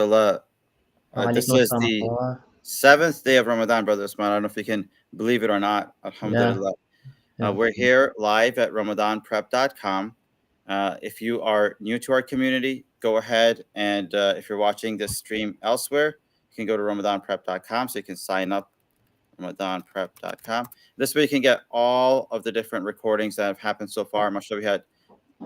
Allah. This Walaikum is assalam the warahmatullah. seventh day of Ramadan, Brother Usman. I don't know if you can believe it or not. Yeah, Alhamdulillah. yeah. We're here live at RamadanPrep.com. If you are new to our community, go ahead and if you're watching this stream elsewhere, you can go to RamadanPrep.com so you can sign up. RamadanPrep.com. This way you can get all of the different recordings that have happened so far. I'm sure we had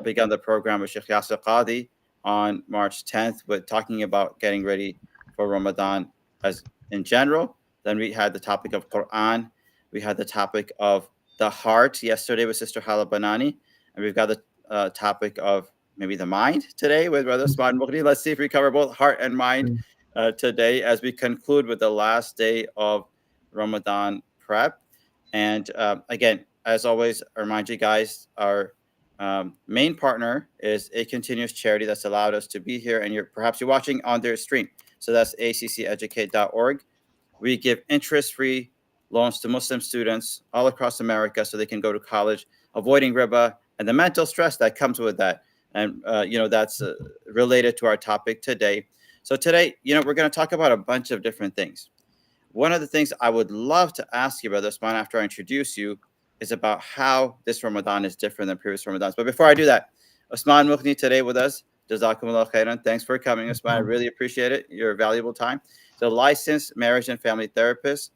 begun the program with Sheikh Yasser Qadi on March 10th with talking about getting ready for Ramadan as in general. Then we had the topic of Quran. We had the topic of the heart yesterday with Sister Hala Banani. And we've got the topic of maybe the mind today with Brother Usman Mughni. Let's see if we cover both heart and mind Mm. today as we conclude with the last day of Ramadan prep. And again, as always, I remind you guys, our main partner is a continuous charity that's allowed us to be here, and you're watching on their stream. So that's acceducate.org. We give interest-free loans to Muslim students all across America so they can go to college, avoiding riba and the mental stress that comes with that. And that's related to our topic today. So today, we're going to talk about a bunch of different things. One of the things I would love to ask you, Brother Usman, after I introduce you, is about how this Ramadan is different than previous Ramadans. But before I do that, Usman Mughni today with us. Jazakumullah khairan. Thanks for coming, Usman. I really appreciate it. Your valuable time. So, licensed marriage and family therapist.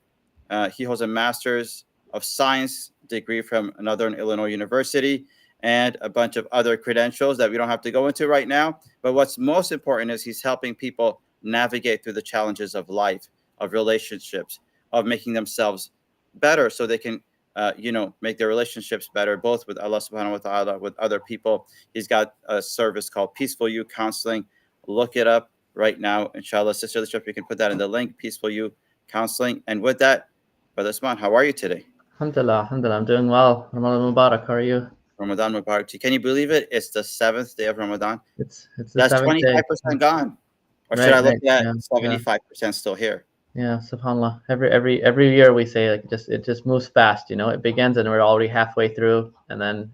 He holds a master's of science degree from Northern Illinois University and a bunch of other credentials that we don't have to go into right now. But what's most important is he's helping people navigate through the challenges of life, of relationships, of making themselves better so they can make their relationships better, both with Allah subhanahu wa ta'ala, with other people. He's got a service called Peaceful You Counseling. Look it up right now. Inshallah, Sister Lisha, we can put that in the link, Peaceful You Counseling. And with that, Brother Usman, how are you today? Alhamdulillah, alhamdulillah. I'm doing well. Ramadan Mubarak. How are you? Ramadan Mubarak. Can you believe it? It's the seventh day of Ramadan. It's the That's seventh day. 25% gone. Or should I Right, look right. at Yeah, yeah, 75% still here? yeah. Subhanallah. Every year we say like it just moves fast. It begins and we're already halfway through, and then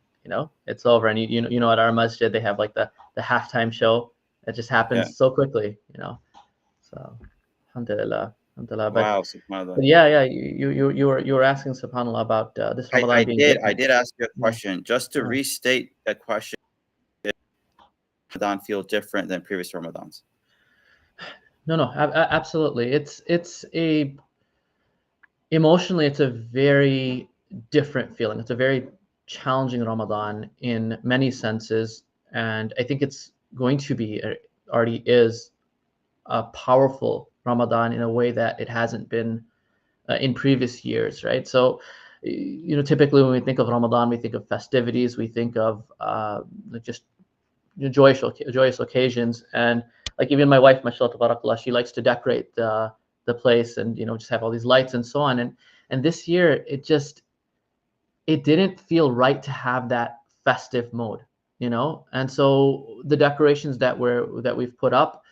it's over. And at our masjid they have like the halftime show. It just Yeah. happens so quickly. So, alhamdulillah, alhamdulillah. But Wow, subhanAllah. But yeah, you were asking subhanallah about this I, Ramadan I being did. I different. did ask you a Yeah, question. Just to yeah. restate that question, Ramadan feel different than previous Ramadans? No, absolutely. Emotionally, it's a very different feeling. It's a very challenging Ramadan in many senses, and I think it's going to be already is a powerful Ramadan in a way that it hasn't been in previous years, right? So, typically when we think of Ramadan, we think of festivities, we think of just joyous occasions, and like even my wife, mashallah tabarakallah, she likes to decorate the place and just have all these lights and so on. And this year it didn't feel right to have that festive mode. And so the decorations that we've put up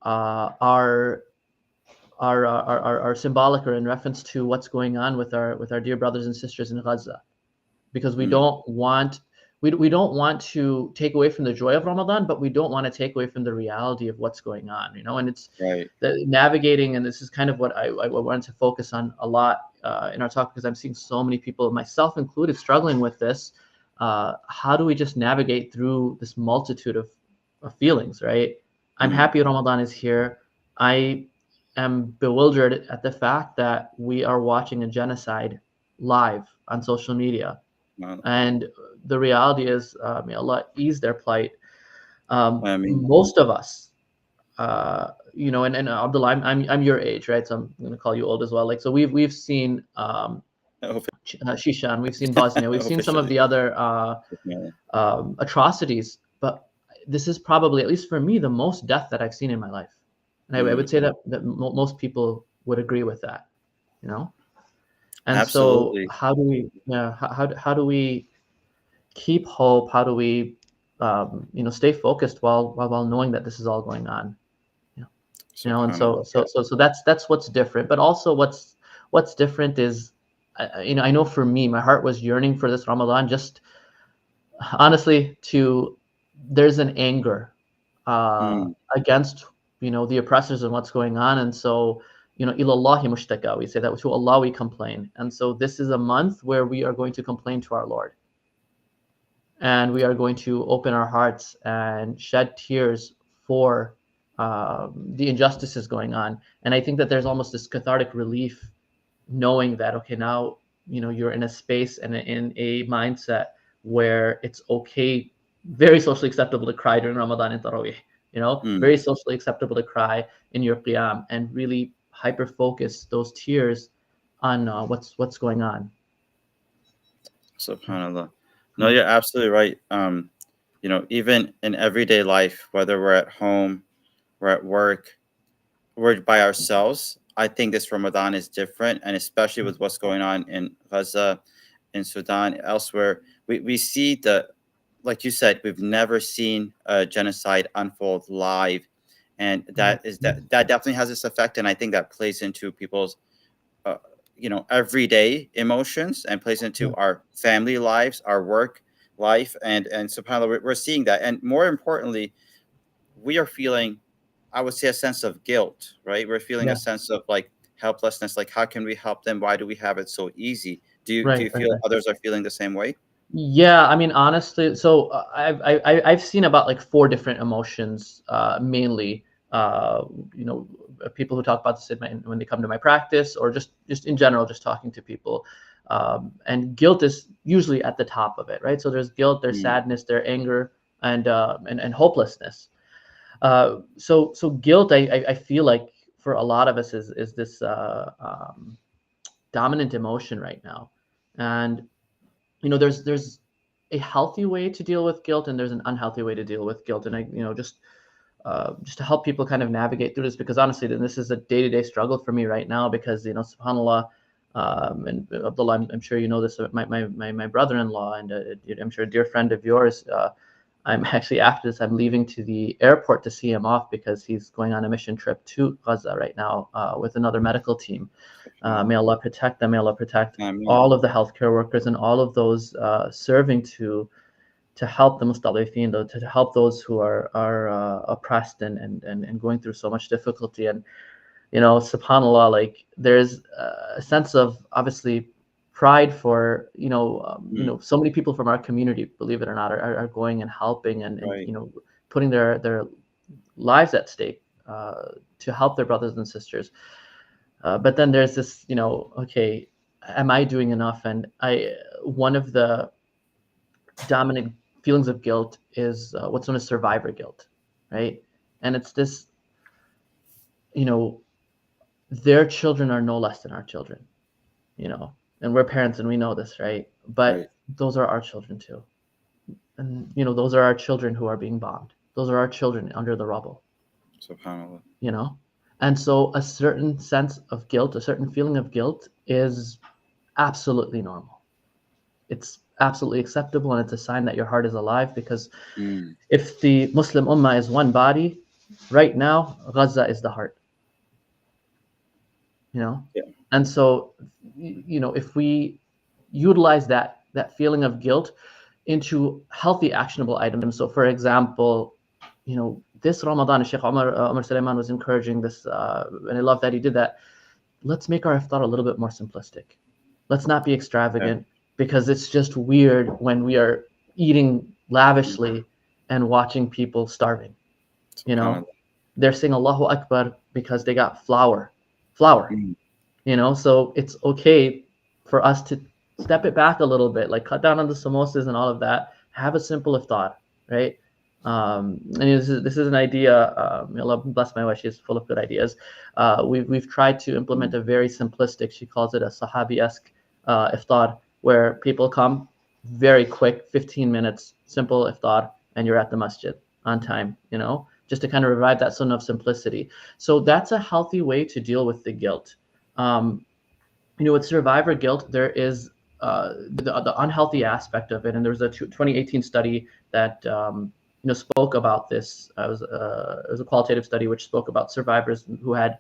are symbolic or in reference to what's going on with our dear brothers and sisters in Gaza, because we Mm, don't want we don't want to take away from the joy of Ramadan, but we don't want to take away from the reality of what's going on. And it's right. the navigating, and this is kind of what I wanted to focus on a lot in our talk, because I'm seeing so many people, myself included, struggling with this. How do we just navigate through this multitude of feelings, right? I'm Mm, happy Ramadan is here. I am bewildered at the fact that we are watching a genocide live on social media, well, and the reality is, may Allah ease their plight. I mean, Most of us, and Abdullah, I'm your age, right? So I'm going to call you old as well. Like, so we've seen Shishan, we've seen Bosnia, we've seen some of officially. the other Yeah. atrocities, but this is probably, at least for me, the most death that I've seen in my life, and I Mm, would say that most people would agree with that, you know. And so, absolutely. how do we, yeah, how do we keep hope? How do we, stay focused while knowing that this is all going on? Yeah, and so Subhanallah. so so so that's what's different. But also, what's different is, I know for me, my heart was yearning for this Ramadan. Just honestly, there's an anger Mm, against the oppressors and what's going on. And so, ilallahi mushtaka, we say that to Allah we complain. And so this is a month where we are going to complain to our Lord, and we are going to open our hearts and shed tears for the injustices going on. And I think that there's almost this cathartic relief knowing that, okay, now you're in a space and in a mindset where it's okay, very socially acceptable to cry during Ramadan and Taraweeh, Mm, very socially acceptable to cry in your qiyam, and really hyper focus those tears on what's going on. subhanallah. No, Hmm. you're absolutely right. Even in everyday life, whether we're at home, we're at work, we're by ourselves. I think this Ramadan is different, and especially with what's going on in Gaza, in Sudan, elsewhere, we see like you said, we've never seen a genocide unfold live, and that definitely has this effect, and I think that plays into people's uh, everyday emotions and plays into our family lives, our work life, and subhanallah, we're seeing that, and more importantly, we are feeling, I would say, a sense of guilt, right? We're feeling a Yeah. sense of like helplessness, like how can we help them? Why do we have it so easy? Do you Right, right, feel right. others are feeling the same way? Yeah, I mean, honestly, so I've seen about like four different emotions, mainly. You know, People who talk about this when they come to my practice, or just in general, just talking to people. And guilt is usually at the top of it, right? So there's guilt, there's Mm, sadness, there's anger, and hopelessness. So guilt, I feel like for a lot of us is this dominant emotion right now. And there's a healthy way to deal with guilt, and there's an unhealthy way to deal with guilt. And just to help people kind of navigate through this, because honestly, this is a day-to-day struggle for me right now, because subhanallah, and Abdullah, I'm sure you know this, my brother-in-law, and I'm sure a dear friend of yours, I'm actually, after this, I'm leaving to the airport to see him off, because he's going on a mission trip to Gaza right now, with another medical team. May subhanallah. Allah protect them. May Allah protect I mean, all of the healthcare workers and all of those serving to help the mustadifin, to help those who are oppressed and going through so much difficulty. And subhanallah, like there's a sense of, obviously, pride for mm, so many people from our community, believe it or not, are going and helping, and right. putting their lives at stake, to help their brothers and sisters. But then there's this, okay, am I doing enough? And one of the dominant feelings of guilt is what's known as survivor guilt, right? And it's this, you know, their children are no less than our children, you know, and we're parents and we know this, right? Right. But those are our children too. And, those are our children who are being bombed. Those are our children under the rubble, Subhanallah. you know? And so a certain sense of guilt, a certain feeling of guilt is absolutely normal. It's absolutely acceptable, and it's a sign that your heart is alive, because Mm, if the Muslim Ummah is one body, right now, Gaza is the heart, you know? yeah. And so, if we utilize that feeling of guilt into healthy, actionable items. So, for example, this Ramadan, Sheikh Umar Sulaiman was encouraging this, and I love that he did that. Let's make our iftar a little bit more simplistic. Let's not be Yeah. extravagant, because it's just weird when we are eating Mm, lavishly and watching people starving. You know, subhanallah. they're saying Allahu Akbar because they got flour. Mm, So it's okay for us to step it back a little bit, like cut down on the samosas and all of that. Have a simple iftar, right? And this is an idea. Allah bless my wife; she's full of good ideas. We've tried to implement mm, a very simplistic. She calls it a Sahabi-esque iftar, where people come very quick, 15 minutes, simple iftar, and you're at the masjid on time. Just to kind of revive that sunnah of simplicity. So that's a healthy way to deal with the guilt. Um, with survivor guilt, there is the unhealthy aspect of it. And there was a 2018 study that spoke about this. It was a qualitative study which spoke about survivors who had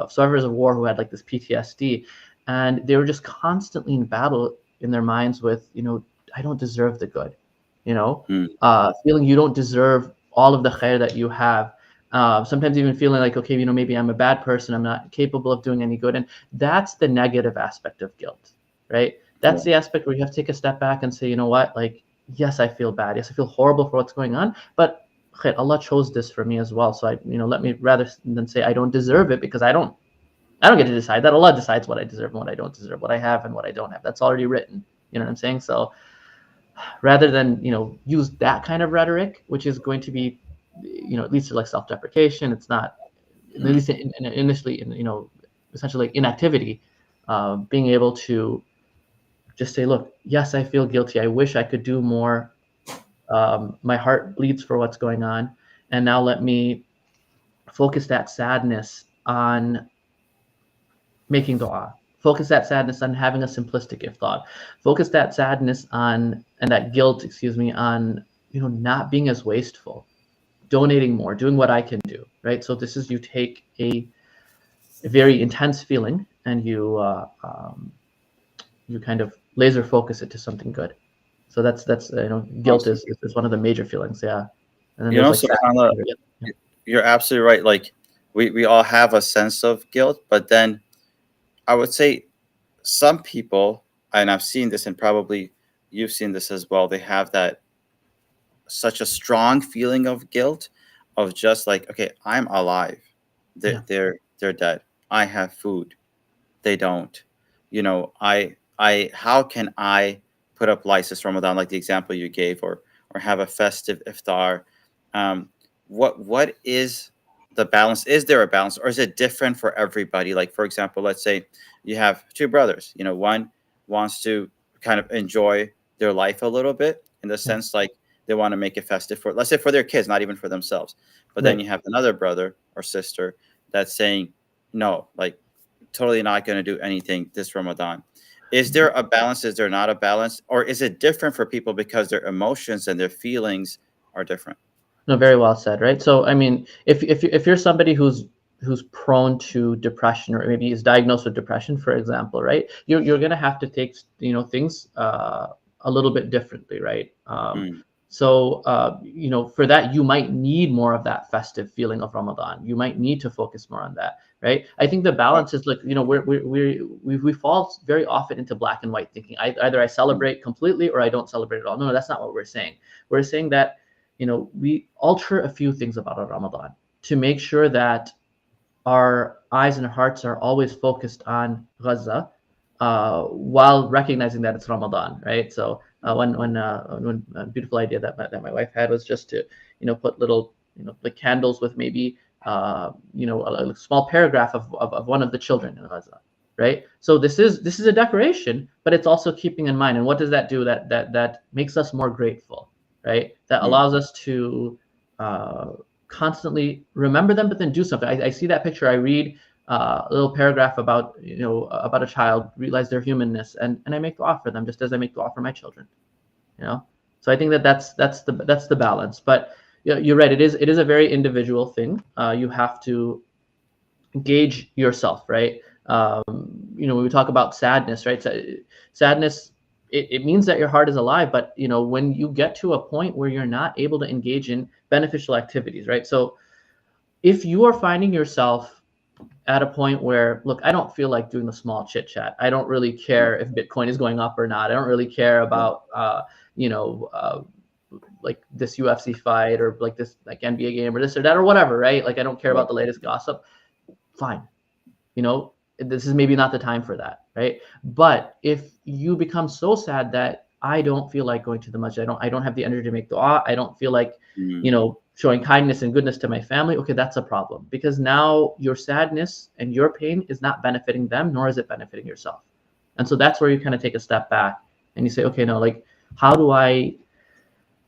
survivors of war who had like this PTSD, and they were just constantly in battle in their minds with, I don't deserve the good, mm, feeling you don't deserve all of the khair that you have. Sometimes even feeling like, okay, maybe I'm a bad person, I'm not capable of doing any good. And that's the negative aspect of guilt, right? Yeah. That's the aspect where you have to take a step back and say, you know what, like, yes, I feel bad. Yes, I feel horrible for what's going on, but Allah chose this for me as well. So let me, rather than say I don't deserve it, because I don't get to decide that. Allah decides what I deserve and what I don't deserve, what I have and what I don't have. That's already written. You know what I'm saying? So rather than use that kind of rhetoric, which is going to be, it leads to like self-deprecation. It's not, at Mm. least initially, essentially like inactivity. Being able to just say, look, yes, I feel guilty. I wish I could do more. My heart bleeds for what's going on, and now let me focus that sadness on making dua. Focus that sadness on having a simplistic iftar. Focus that sadness on, and that guilt, excuse me, on not being as wasteful, donating more, doing what I can do. Right. So this is, you take a very intense feeling and you kind of laser focus it to something good. So that's guilt Awesome. is one of the major feelings. Yeah. And then You there's know, like sadness. subhanallah, Yeah. Yeah. you're absolutely right. Like we all have a sense of guilt, but then I would say some people, and I've seen this, and probably you've seen this as well, they have that such a strong feeling of guilt, of just like, okay, I'm alive, Yeah. they're dead, I have food, they don't. I how can I put up lights this Ramadan, like the example you gave, or have a festive iftar? Um, what is the balance? Is there a balance, or is it different for everybody? Like, for example, let's say you have two brothers. One wants to kind of enjoy their life a little bit, in the Yeah. sense like they want to make it festive for, let's say, for their kids, not even for themselves. But then Right. you have another brother or sister that's saying, no, like, totally not going to do anything this Ramadan. Is there a balance? Is there not a balance? Or is it different for people because their emotions and their feelings are different? No, very well said, right? So, I mean, if you're somebody who's prone to depression, or maybe is diagnosed with depression, for example, right? You're gonna have to take things a little bit differently, right? Mm, For that, you might need more of that festive feeling of Ramadan. You might need to focus more on that, right? I think the right. balance is like, we fall very often into black and white thinking. Either I Mm, celebrate completely or I don't celebrate at all. No, that's not what we're saying. We're saying that we alter a few things about our Ramadan to make sure that our eyes and hearts are always focused on Gaza, while recognizing that it's Ramadan, right? So when a beautiful idea that my wife had was just to put little like candles with maybe a small paragraph of one of the children in Gaza, right? So this is a decoration, but it's also keeping in mind. And what does that do? That makes us more grateful, right? That mm, allows us to uh, constantly remember them, but then do something. I see that picture. I read a little paragraph about about a child, realize their humanness, and I make dua for them, just as I make dua for my children. You know, so I think that's the balance. But you're right. It is a very individual thing. You have to gauge yourself, right? When we talk about sadness, right? Sadness, it means that your heart is alive, but when you get to a point where you're not able to engage in beneficial activities, right? So if you are finding yourself at a point where, look, I don't feel like doing the small chit chat. I don't really mm, care if Bitcoin is going up or not. I don't really care yeah, about you know uh, like this UFC fight, or like this like NBA game, or this or that, or whatever, right? Like I don't care yeah, about the latest gossip. Fine, this is maybe not the time for that, right? But if you become so sad that I don't feel like going to the masjid, I don't have the energy to make dua, I don't feel like mm, showing kindness and goodness to my family, okay, that's a problem, because now your sadness and your pain is not benefiting them, nor is it benefiting yourself. And so that's where you kind of take a step back and you say, okay, no, like, how do i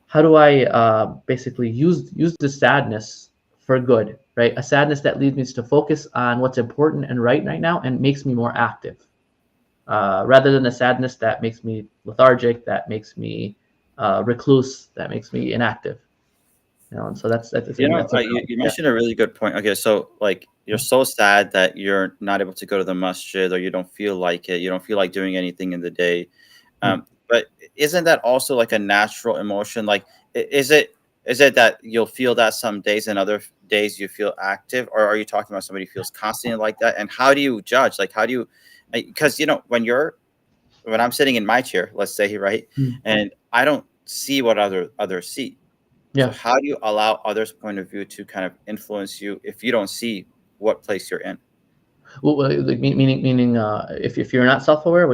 how do I basically use the sadness for good, right? A sadness that leads me to focus on what's important and right now, and makes me more active, rather than a sadness that makes me lethargic, that makes me recluse, that makes me inactive. And so that's I think that's a you yeah. mentioned a really good point. Okay, so like you're so sad that you're not able to go to the masjid, or you don't feel like it, you don't feel like doing anything in the day. Hmm. But isn't that also like a natural emotion? Like, is it that you'll feel that some days, and other days you feel active, or are you talking about somebody who feels constantly like that? And how do you judge? Like, how do you, because when I'm sitting in my chair, let's say, right, Mm. and I don't see what others see. So Yeah. how do you allow others' point of view to kind of influence you if you don't see what place you're in? Like, meaning, if you're not self-aware,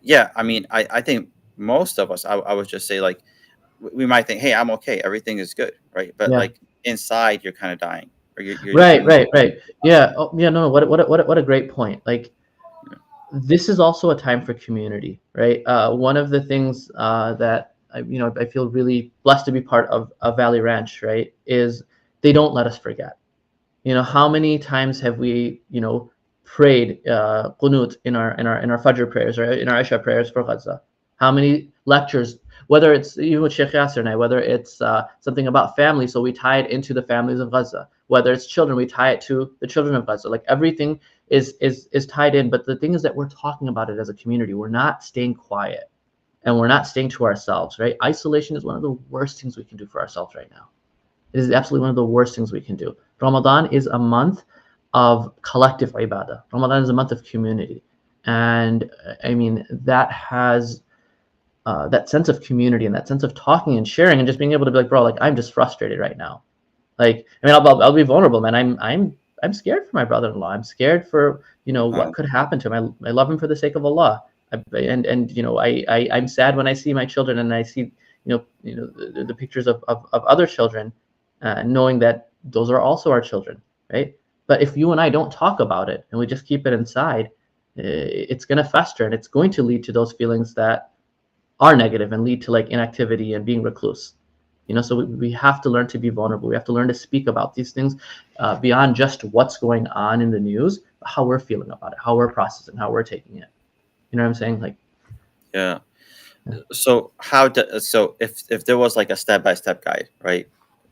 Yeah, I mean, I think most of us, I would just say, like, we might think, hey, I'm okay, everything is good, right? But yeah. like inside, you're kind of dying, or you're Right, doing, right, right. Yeah. Oh, yeah. No, no. What a great point. Like, you this is also a time for community, right? One of the things that I feel really blessed to be part of Valley Ranch, right, is they don't let us forget. How many times have we, prayed qunut in our Fajr prayers or in our Isha prayers for Gaza? How many lectures, whether it's even with Sheikh Yasser and I, whether it's something about family, so we tie it into the families of Gaza. Whether it's children, we tie it to the children of Gaza. Like, everything is tied in. But the thing is that we're talking about it as a community. We're not staying quiet, and we're not staying to ourselves, right? Isolation is one of the worst things we can do for ourselves right now. It is absolutely one of the worst things we can do. Ramadan is a month of collective ibadah. Ramadan is a month of community. And I mean, that has that sense of community and that sense of talking and sharing and just being able to be like, bro, like, I'm just frustrated right now. Like, I mean, I'll be vulnerable, man. I'm scared for my brother-in-law. I'm scared for know, what could happen to him. I love him for the sake of Allah. And I'm sad when I see my children and I see the pictures of other children, knowing that those are also our children, right? But if you and I don't talk about it and we just keep it inside, it's going to fester and it's going to lead to those feelings that are negative and lead to like inactivity and being recluse. So we have to learn to be vulnerable. We have to learn to speak about these things beyond just what's going on in the news, how we're feeling about it, how we're processing, how we're taking it. You know what I'm saying? Like, yeah. yeah. So so if there was like a step-by-step guide, right?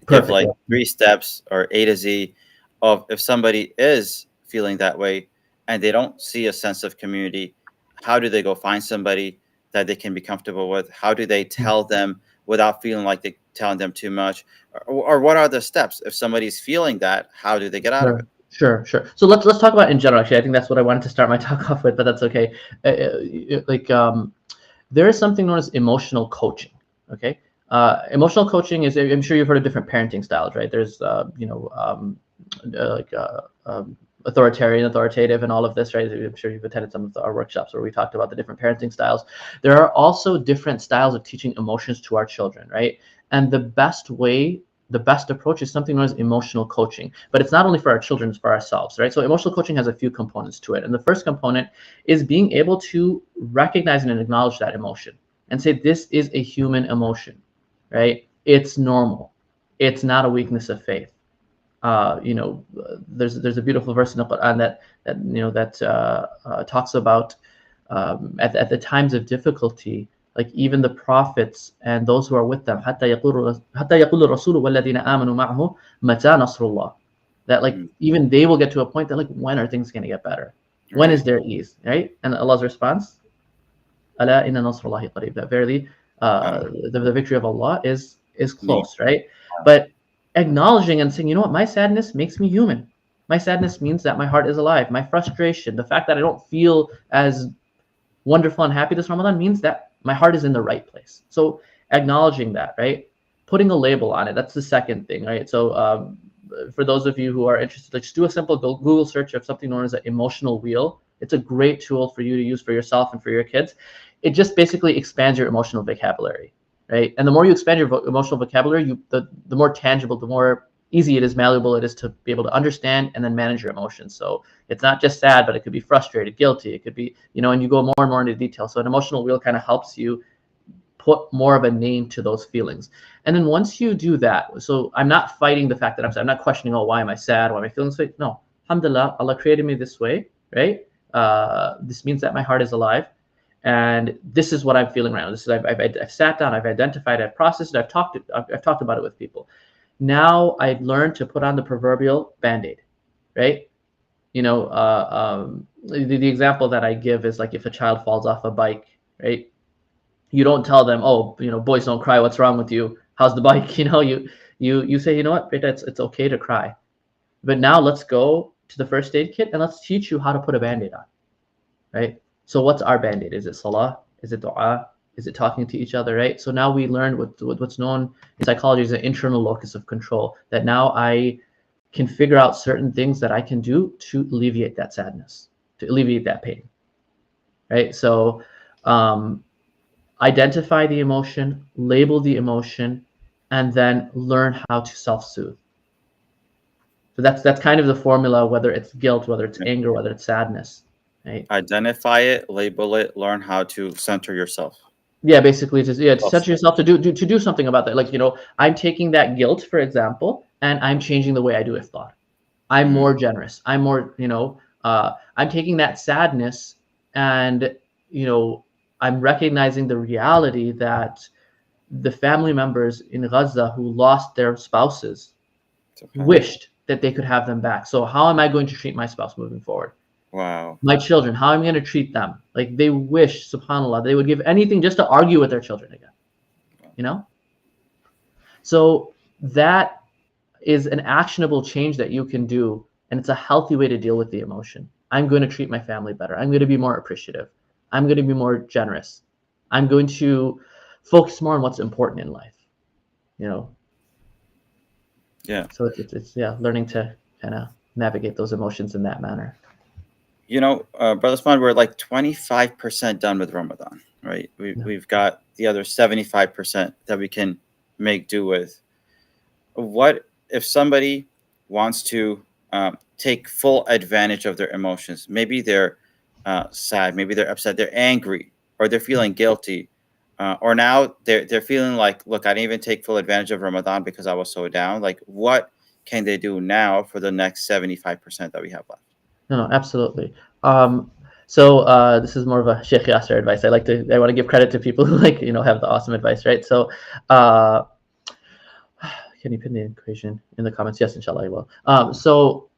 Give Perfect. like Yeah. 3 steps or A to Z of if somebody is feeling that way and they don't see a sense of community, how do they go find somebody that they can be comfortable with? How do they tell them without feeling like they're telling them too much? Or what are the steps? If somebody's feeling that, how do they get out of Sure, it? sure, sure. So let's talk about in general. Actually, I think that's what I wanted to start my talk off with, but that's okay. Like, there is something known as emotional coaching. Okay, emotional coaching is, I'm sure you've heard of different parenting styles, right? There's like authoritarian, authoritative, and all of this, right? I'm sure you've attended some of our workshops where we talked about the different parenting styles. There are also different styles of teaching emotions to our children, right? And the best approach is something known as emotional coaching. But it's not only for our children, it's for ourselves, right? So emotional coaching has a few components to it. And the first component is being able to recognize and acknowledge that emotion and say, this is a human emotion, right? It's normal. It's not a weakness of faith. There's a beautiful verse in the Quran that talks about at the times of difficulty, like even the prophets and those who are with them, حتى يقول الرسول والذين آمنوا معه متى نصر الله. That like Mm, even they will get to a point that like, when are things going to get better? When right. is there ease, right? And Allah's response, ألا إن نصر الله قريب. That verily, Um, the victory of Allah is need, close, right? But acknowledging and saying, you know what, my sadness makes me human. My sadness means that my heart is alive. My frustration, the fact that I don't feel as wonderful and happy this Ramadan means that my heart is in the right place. So acknowledging that, right? Putting a label on it. That's the second thing, right? So for those of you who are interested, like, just do a simple Google search of something known as an emotional wheel. It's a great tool for you to use for yourself and for your kids. It just basically expands your emotional vocabulary, right? And the more you expand your emotional vocabulary, the more tangible, the more easy it is, malleable it is to be able to understand and then manage your emotions. So it's not just sad, but it could be frustrated, guilty. It could be, and you go more and more into detail. So an emotional wheel kind of helps you put more of a name to those feelings. And then once you do that, so I'm not fighting the fact that I'm sad. I'm not questioning, oh, why am I sad? Why am I feeling this way? No, alhamdulillah, Allah created me this way, right? This means that my heart is alive. And this is what I'm feeling right now. This is I've sat down, I've identified, I've processed it, I've talked about it with people. Now I've learned to put on the proverbial band-aid, right? The example that I give is like if a child falls off a bike, right? You don't tell them, oh, boys don't cry. What's wrong with you? How's the bike? You You say, you know what, beta, it's okay to cry, but now let's go to the first aid kit and let's teach you how to put a band-aid on, right? So what's our band-aid? Is it salah? Is it dua? Is it talking to each other, right? So now we learned what's known in psychology as an internal locus of control, that now I can figure out certain things that I can do to alleviate that sadness, to alleviate that pain, right? So identify the emotion, label the emotion, and then learn how to self-soothe. So that's kind of the formula, whether it's guilt, whether it's anger, whether it's sadness, right? Identify it, label it, learn how to center yourself. Yeah, basically, to Self- set yourself to do something about that. Like, I'm taking that guilt, for example, and I'm changing the way I do iftar. I'm Mm, more generous. I'm more, I'm taking that sadness, and I'm recognizing the reality that the family members in Gaza who lost their spouses subhanallah. wished that they could have them back. So how am I going to treat my spouse moving forward? Wow. My children, how am I going to treat them? Like, they wish, subhanallah, they would give anything just to argue with their children again. You know? So that is an actionable change that you can do, and it's a healthy way to deal with the emotion. I'm going to treat my family better. I'm going to be more appreciative. I'm going to be more generous. I'm going to focus more on what's important in life. You know, Yeah. so it's yeah, learning to kind of navigate those emotions in that manner. Brother Usman, we're like 25% done with Ramadan, right? Yeah. We've got the other 75% that we can make do with. What if somebody wants to take full advantage of their emotions? Maybe they're sad, maybe they're upset, they're angry, or they're feeling guilty, or now they're feeling like, look, I didn't even take full advantage of Ramadan because I was so down. Like, what can they do now for the next 75% that we have left? No, absolutely. So this is more of a Sheikh Yasser advice. I want to give credit to people who have the awesome advice, right? So uh, can you pin the equation in the comments? Yes, inshallah I will. So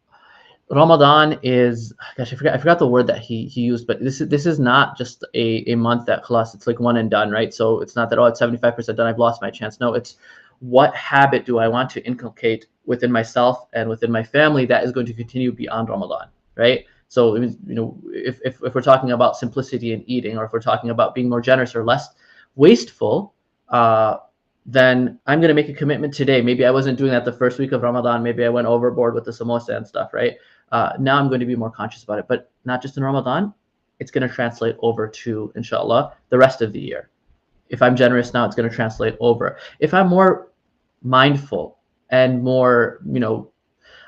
Ramadan is, gosh, I forgot the word that he used, but this is not just a month that class. It's like one and done, right? So it's not that, oh, it's 75% done, I've lost my chance. No, it's what habit do I want to inculcate within myself and within my family that is going to continue beyond Ramadan, right? So if we're talking about simplicity in eating, or if we're talking about being more generous or less wasteful, then I'm going to make a commitment today. Maybe I wasn't doing that the first week of Ramadan. Maybe I went overboard with the samosa and stuff, right? Now I'm going to be more conscious about it, but not just in Ramadan. It's going to translate over to, inshallah, the rest of the year. If I'm generous now, it's going to translate over. If I'm more mindful and more,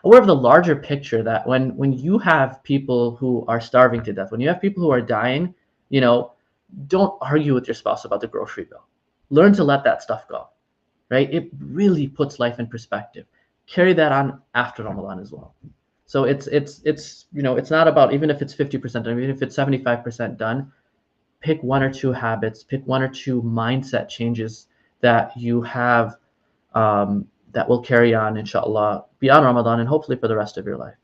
aware of the larger picture, that when you have people who are starving to death, when you have people who are dying, don't argue with your spouse about the grocery bill. Learn to let that stuff go, right? It really puts life in perspective. Carry that on after Ramadan as well. So it's not about, even if it's 50% done, even if it's 75% done, pick one or two habits, pick one or two mindset changes that you have, that will carry on, inshallah, beyond Ramadan and hopefully for the rest of your life.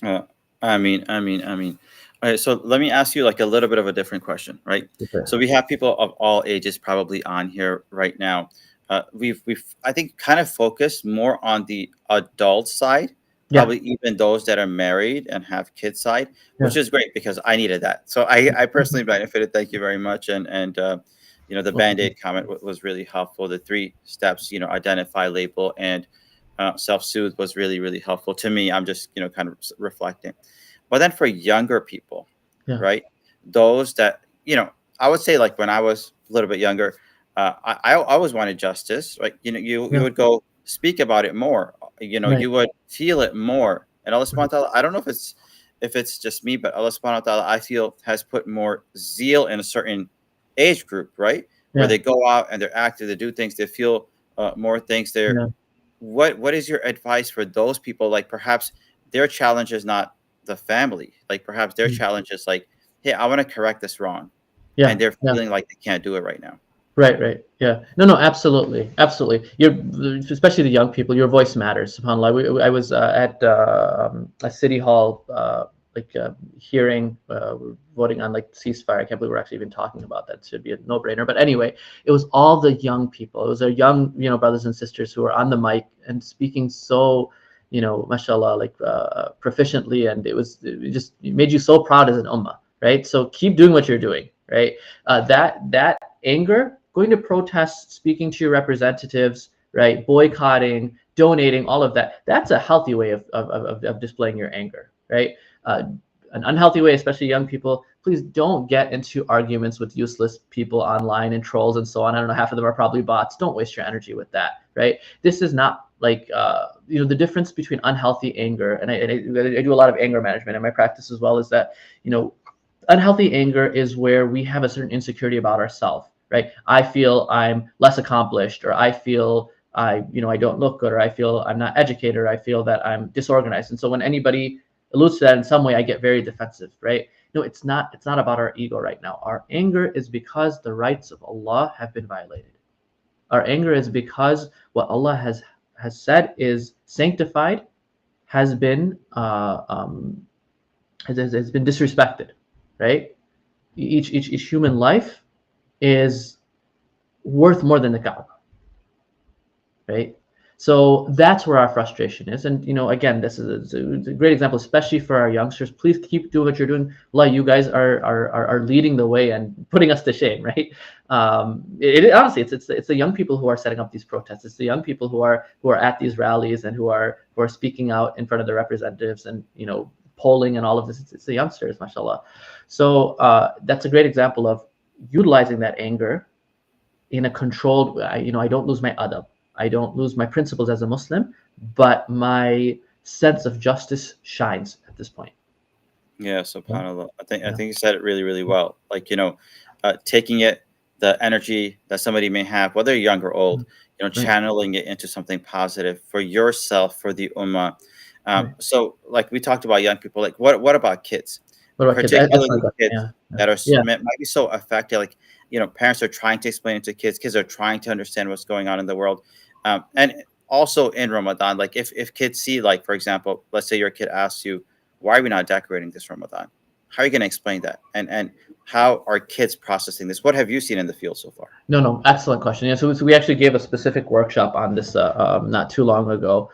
Uh, I mean. All right, so let me ask you like a little bit of a different question, right? Super. So we have people of all ages probably on here right now. We've I think kind of focused more on the adult side, Yeah. probably even those that are married and have kids side, Yeah. which is great because I needed that. So I personally benefited. Thank you very much. And the Band-Aid comment was really helpful. The three steps, identify, label, and self-soothe was really, really helpful to me. I'm just, kind of reflecting. But then for younger people, Yeah. right? Those that, I would say like when I was a little bit younger, I always wanted justice, right? You Yeah. would go speak about it more, Right. you would feel it more. And Allah subhanahu wa ta'ala, I don't know if it's just me, but Allah subhanahu wa ta'ala, I feel, has put more zeal in a certain age group, right? Where Yeah. they go out and they're active, they do things, they feel more things. Yeah. What is your advice for those people? Like perhaps their challenge is not the family. Like perhaps their Mm. challenge is like, hey, I want to correct this wrong, and Yeah. they're Yeah. feeling like they can't do it right now. Right, right. Yeah. No, no, absolutely. Absolutely. Especially the young people, your voice matters, subhanAllah. I was at a city hall hearing, we're voting on like ceasefire. I can't believe we're actually even talking about that. It should be a no-brainer. But anyway, it was all the young people. It was our young, brothers and sisters who were on the mic and speaking so, mashallah, like proficiently, and it made you so proud as an ummah, right? So keep doing what you're doing, right? That anger, going to protests, speaking to your representatives, right? Boycotting, donating, all of that. That's a healthy way of displaying your anger, right? Uh, an unhealthy way, especially young people, please don't get into arguments with useless people online and trolls and so on. I don't know, half of them are probably bots. Don't waste your energy with that, right? This is not like, the difference between unhealthy anger, and I do a lot of anger management in my practice as well, is that, unhealthy anger is where we have a certain insecurity about ourselves, right? I feel I'm less accomplished, or I feel I don't look good, or I feel I'm not educated, or I feel that I'm disorganized. And so when anybody alludes to that in some way, I get very defensive, right? No, it's not about our ego right now. Our anger is because the rights of Allah have been violated. Our anger is because what Allah has said is sanctified has been has been disrespected, right? Each human life is worth more than the Kaaba, right? So that's where our frustration is. And again, this is a great example, especially for our youngsters. Please keep doing what you're doing. Allah, you guys are leading the way and putting us to shame, right? Honestly, it's the young people who are setting up these protests. It's the young people who are at these rallies and who are speaking out in front of their representatives and polling and all of this. It's the youngsters, mashallah. So that's a great example of utilizing that anger in a controlled way. I don't lose my adab. I don't lose my principles as a Muslim, but my sense of justice shines at this point. Yeah, Yeah. subhanallah. I Yeah. think you said it really, really well. Like, taking it, the energy that somebody may have, whether young or old, Right. channeling it into something positive for yourself, for the ummah. Right. So like we talked about young people, like what about kids? What about kids? Excellent Particularly question. kids Yeah. that are Yeah. might be so affected. Like, parents are trying to explain it to kids. Kids are trying to understand what's going on in the world. And also in Ramadan, like if kids see, like, for example, let's say your kid asks you, why are we not decorating this Ramadan? How are you going to explain that? And how are kids processing this? What have you seen in the field so far? No. Excellent question. Yeah. So we actually gave a specific workshop on this not too long ago.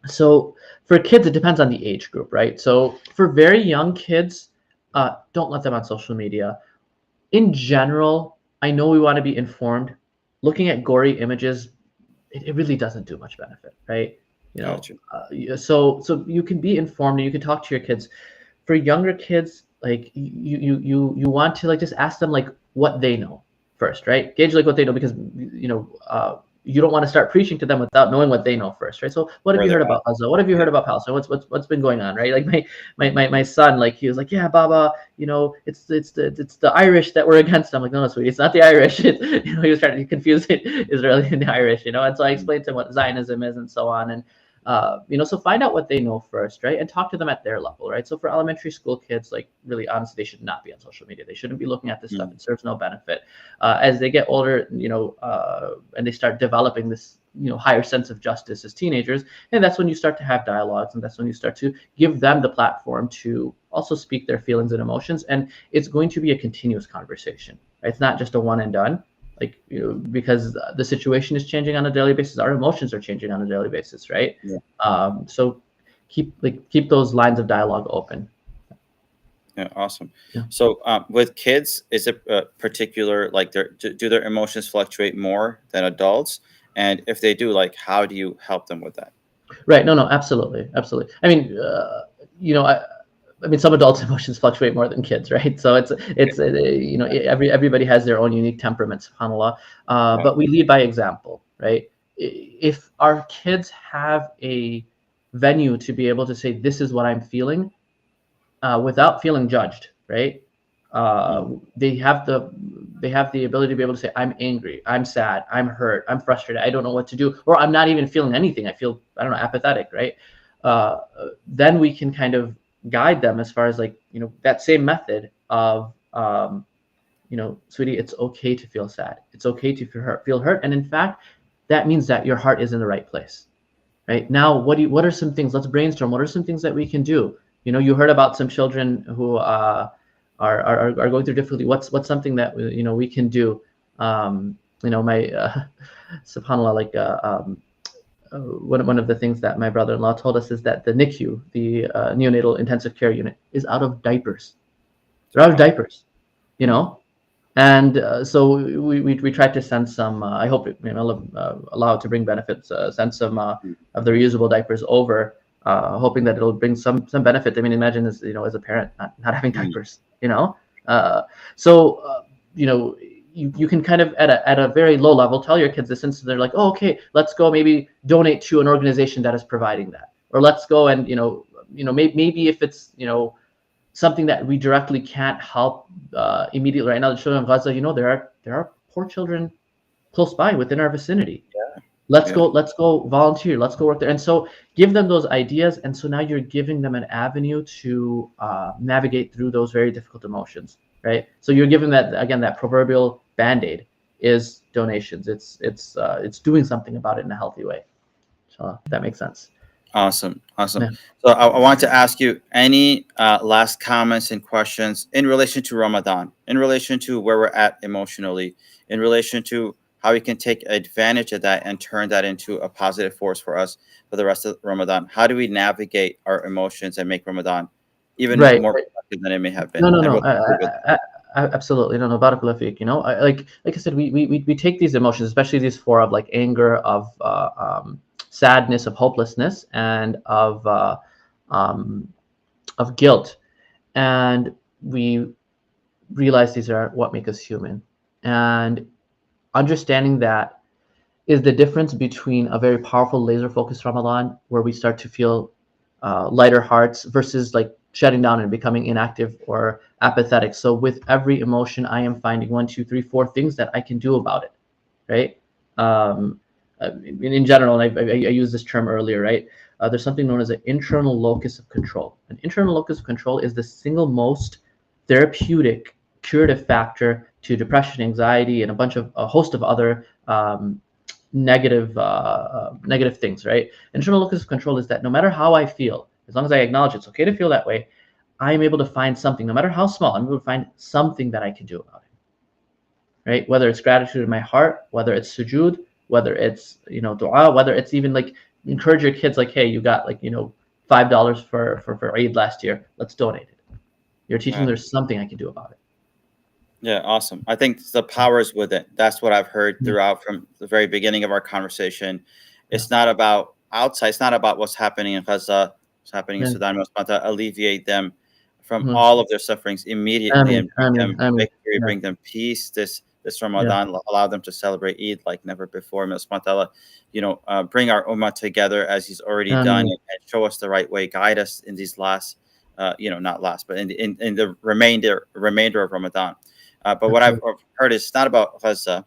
So for kids, it depends on the age group, right? So for very young kids, don't let them on social media. In general, I know we want to be informed. Looking at gory images, it really doesn't do much benefit, right? Gotcha. So you can be informed and you can talk to your kids. For younger kids, like you want to like just ask them like what they know first, right? Gauge like what they know, because you don't want to start preaching to them without knowing what they know first, right? So what have Where you they're heard at. about Gaza? What have you Yeah. heard about Palestine? What's been going on, right? Like my son, like he was like, yeah, Baba, it's the Irish that were against them. I'm like, no, sweetie, it's not the Irish. He was trying to confuse Israeli and the Irish, and so I Mm. explained to him what Zionism is and so on. And so find out what they know first, right? And talk to them at their level, right? So for elementary school kids, like really honestly, they should not be on social media. They shouldn't be looking at this stuff. Mm. It serves no benefit. As they get older, and they start developing this, higher sense of justice as teenagers, and that's when you start to have dialogues, and that's when you start to give them the platform to also speak their feelings and emotions. And it's going to be a continuous conversation, right? It's not just a one and done, like because the situation is changing on a daily basis. Our emotions are changing on a daily basis, right? Yeah. So keep those lines of dialogue open. Yeah. Awesome. Yeah. So with kids, is it particular, like do their emotions fluctuate more than adults? And if they do, like, how do you help them with that? Right. No, absolutely. Absolutely. I mean, some adults' emotions fluctuate more than kids, right? So everybody has their own unique temperament, subhanallah. Yeah. But we lead by example, right? If our kids have a venue to be able to say, "This is what I'm feeling," without feeling judged, right? Mm. They have the ability to be able to say, "I'm angry, I'm sad, I'm hurt, I'm frustrated, I don't know what to do," or "I'm not even feeling anything. I feel, I don't know, apathetic," right? Uh, then we can kind of guide them as far as like that same method of sweetie, it's okay to feel sad, it's okay to feel hurt, and in fact, that means that your heart is in the right place, right? Now, what are some things? Let's brainstorm. What are some things that we can do? You heard about some children who are going through difficulty. What's something that we can do? My subhanallah, like one of the things that my brother-in-law told us is that the NICU, the neonatal intensive care unit, is out of diapers. They're out of Subhanallah. diapers, you know. And so we tried to send some. I hope it allowed to bring benefits. Send some of the reusable diapers over, hoping that it'll bring some benefit. I mean, imagine as a parent not having Mm, diapers. Uh, so you can kind of at a very low level tell your kids this, and so they're like, oh, okay, let's go maybe donate to an organization that is providing that, or let's go and maybe if it's something that we directly can't help immediately right now. The children of Gaza, there are poor children close by within our vicinity. Let's yeah. go. Let's go volunteer. Let's go work there. And so give them those ideas. And so now you're giving them an avenue to navigate through those very difficult emotions, right? So you're giving that again, that proverbial band-aid is donations. It's doing something about it in a healthy way. So if that makes sense. Awesome, awesome. Yeah. So I want to ask you any last comments and questions in relation to Ramadan, in relation to where we're at emotionally, in relation to how we can take advantage of that and turn that into a positive force for us for the rest of Ramadan. How do we navigate our emotions and make Ramadan even Right. more productive than it may have been? No, no, And no. we'll conclude with Absolutely. No, no. Barakallahu feek. Like I said, we take these emotions, especially these four of like anger, of sadness, of hopelessness, and um, of guilt, and we realize these are what make us human. And understanding that is the difference between a very powerful laser focused Ramadan where we start to feel lighter hearts versus like shutting down and becoming inactive or apathetic. So with every emotion, I am finding one, two, three, four things that I can do about it, right? Um, in general, and I used this term earlier, right? There's something known as an internal locus of control. An internal locus of control is the single most therapeutic curative factor to depression, anxiety, and a host of other negative things, right? Internal locus of control is that no matter how I feel, as long as I acknowledge it's okay to feel that way, I'm able to find something, no matter how small, I'm able to find something that I can do about it, right? Whether it's gratitude in my heart, whether it's sujood, whether it's dua, whether it's even like encourage your kids, like, hey, you got like $5 for Eid last year, let's donate it. You're teaching them that. there's something I can do about it. Yeah, awesome. I think the power is with it. That's what I've heard Yeah, throughout from the very beginning of our conversation. yeah, It's not about outside. It's not about what's happening in Gaza, what's happening in yeah. Sudan. It's about to alleviate them from Mhm. all of their sufferings immediately Amen, and bring amen, them amen. victory, Yeah, bring them peace. This yeah. Ramadan allow them to celebrate Eid like never before. May Allah subhanahu wa ta'ala, bring our ummah together as He's already done, Amen. and show us the right way, guide us in these last, not last, but in the remainder of Ramadan. But what I've Absolutely. heard is it's not about Gaza.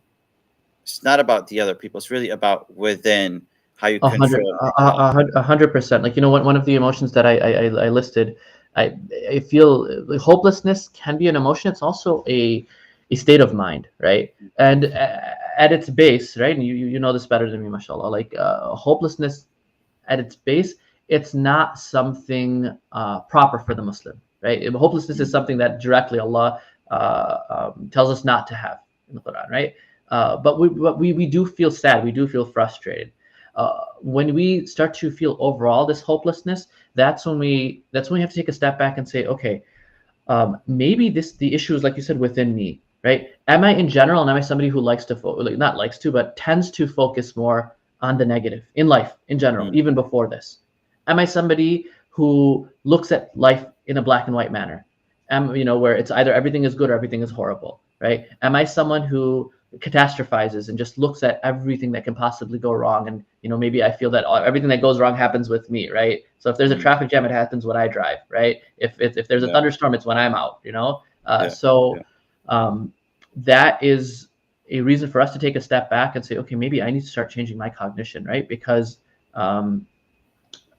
It's not about the other people. It's really about within how you A hundred, control yourself. 100%. Like one of the emotions that I listed, I I feel like hopelessness can be an emotion. It's also a state of mind, right? And at its base, right? And you know this better than me, mashallah. Like hopelessness at its base, it's not something proper for the Muslim, right? Hopelessness is Mm, something that directly Allah tells us not to have in the Quran, right? But we do feel sad, we do feel frustrated. When we start to feel overall this hopelessness, that's when we have to take a step back and say, okay, maybe the issue is like you said within me, right? Am I in general, and am I somebody who likes to like, not likes to, but tends to focus more on the negative in life in general, mm, even before this? Am I somebody who looks at life in a black and white manner? Where it's either everything is good or everything is horrible, right? Am I someone who catastrophizes and just looks at everything that can possibly go wrong, and maybe I feel that everything that goes wrong happens with me, right? So if there's a mm. traffic jam, it happens when I drive, right? If there's a Yeah, thunderstorm, it's when I'm out, yeah, so yeah. um, that is a reason for us to take a step back and say, okay, maybe I need to start changing my cognition, right? Because um,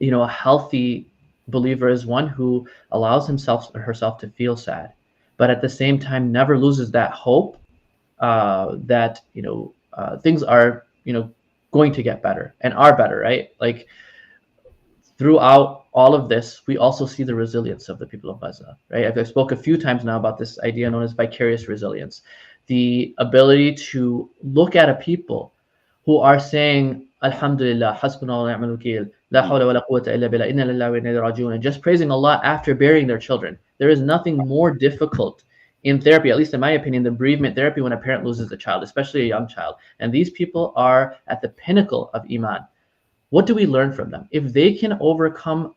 a healthy believer is one who allows himself or herself to feel sad, but at the same time never loses that hope that things are going to get better and are better, right? Like throughout all of this, we also see the resilience of the people of Gaza, right? I've spoke a few times now about this idea known as vicarious resilience, the ability to look at a people who are saying, Alhamdulillah, hasbuna wa ni'mal wakil, la Mm. hawla wa la quwwata illa billah, inna lillahi wa inna ilayhi raji'un, and just praising Allah after burying their children. There is nothing more difficult in therapy, at least in my opinion, than bereavement therapy when a parent loses a child, especially a young child. And these people are at the pinnacle of Iman. What do we learn from them? If they can overcome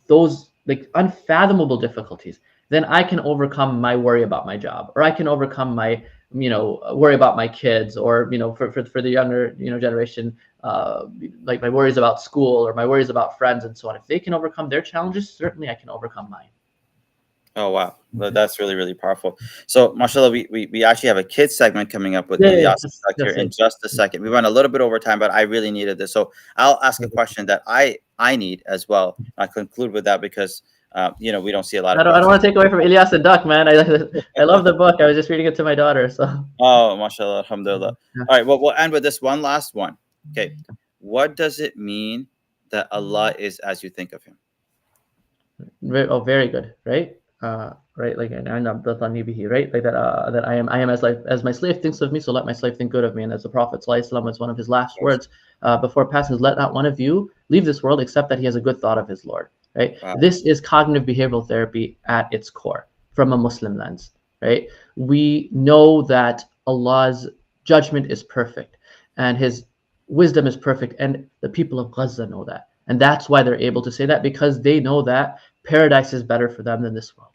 those like unfathomable difficulties, then I can overcome my worry about my job, or I can overcome my worry about my kids, or for the younger generation, like my worries about school or my worries about friends and so on. If they can overcome their challenges, certainly I can overcome mine. Oh wow, Mhm. that's really really powerful. So, mashallah, we actually have a kids segment coming up with Yeah, yeah, yeah. Ilyas Yes, here yes, in just a second. We went a little bit over time, but I really needed this, so I'll ask a question that I need as well. I conclude with that because we don't see a lot I of don't want questions. to take away from Ilyas and Duck, man. I love the book. I was just reading it to my daughter, so. Oh, mashallah, alhamdulillah. Yeah. All right, well, we'll end with this one last one. Okay, what does it mean that Allah is as you think of Him? Very good, right? Right, like, and bihi, right? Like that, that I am as my slave thinks of me, so let my slave think good of me. And as the Prophet ﷺ, was one of his last words before passing, is, let not one of you leave this world except that he has a good thought of his Lord, right? Wow, This is cognitive behavioral therapy at its core from a Muslim lens, right? We know that Allah's judgment is perfect and his wisdom is perfect, and the people of Gaza know that. And that's why they're able to say that, because they know that paradise is better for them than this world.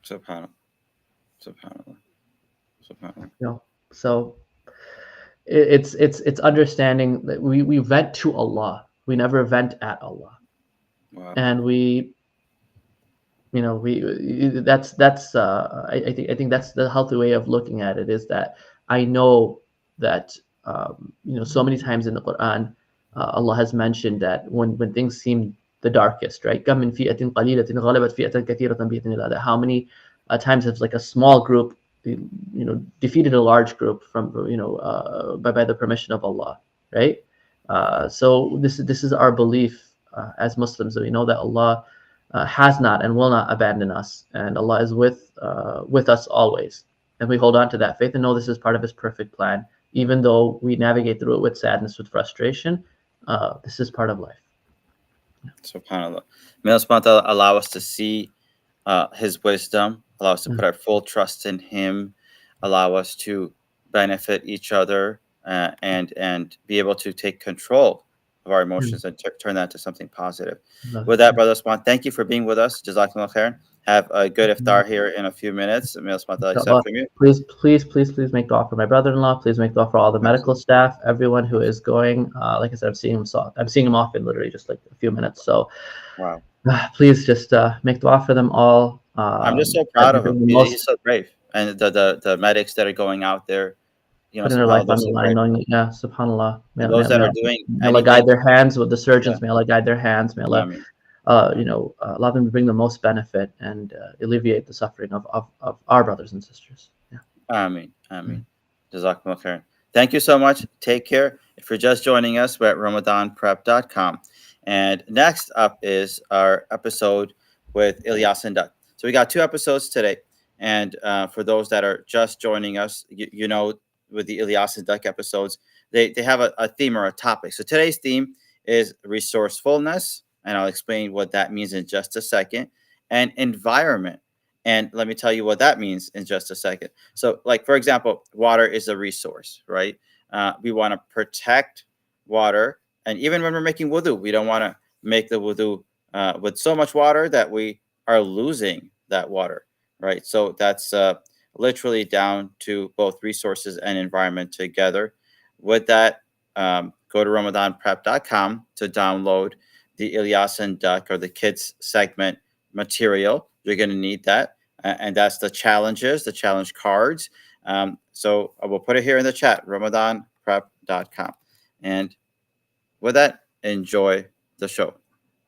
subhanallah, subhanallah, subhanallah. You know, so it's understanding that we vent to Allah. We never vent at Allah, Wow, and we that's I think that's the healthy way of looking at it. Is that I know that so many times in the Quran, Allah has mentioned that when things seem the darkest, right? كم من فئة قليلة غلبت فئة كثيرة بإذن الله. That how many times has like a small group defeated a large group from by the permission of Allah, right? So this is our belief as Muslims, that we know that Allah has not and will not abandon us, and Allah is with us always, and we hold on to that faith and know this is part of His perfect plan, even though we navigate through it with sadness, with frustration. This is part of life. subhanallah. May Allah subhanahu wa ta'ala allow us to see His wisdom, allow us to Mm. put our full trust in Him, allow us to benefit each other, and be able to take control of our Mm. emotions and turn that to something positive. Love With it. that, Brother Usman, thank you for being with us. Jazakumullah khairan. Have a good Mm. iftar here in a few minutes. May Allah subhanahu wa ta'ala Inshallah. accept from you. Please, please, please, please make dua for my brother-in-law. Please make dua for all the medical staff, everyone who is going. Like I said, I'm seeing him off in literally just like a few minutes. So Wow. please just make dua for them all. I'm just so That proud they of him. bring the He's most, so brave. And the medics that are going out there, putting their subhanAllah, life they're on the so line, brave. knowing that, yeah, subhanallah. And those that are doing May Allah anything, guide their hands with the yeah, surgeons. May Allah guide their hands. May I Allah, mean, allow them to bring the most benefit and alleviate the suffering of our brothers and sisters. Yeah. Ameen. Ameen. Jazakumullah khairan. Thank you so much. Take care. If you're just joining us, we're at RamadanPrep.com. And next up is our episode with Ilyas and Duck. So we got two episodes today. And for those that are just joining us, with the Ilyas and Duck episodes, they have a theme or a topic. So today's theme is resourcefulness. And I'll explain what that means in just a second. And environment. And let me tell you what that means in just a second. So, like, for example, water is a resource, right? We want to protect water. And even when we're making wudu, we don't want to make the wudu with so much water that we are losing that water, right? So, that's literally down to both resources and environment together. With that, go to RamadanPrep.com to download the Ilyas and Duck or the kids segment material. You're going to need that. And that's the challenges, the challenge cards. So I will put it here in the chat, RamadanPrep.com. And with that, enjoy the show.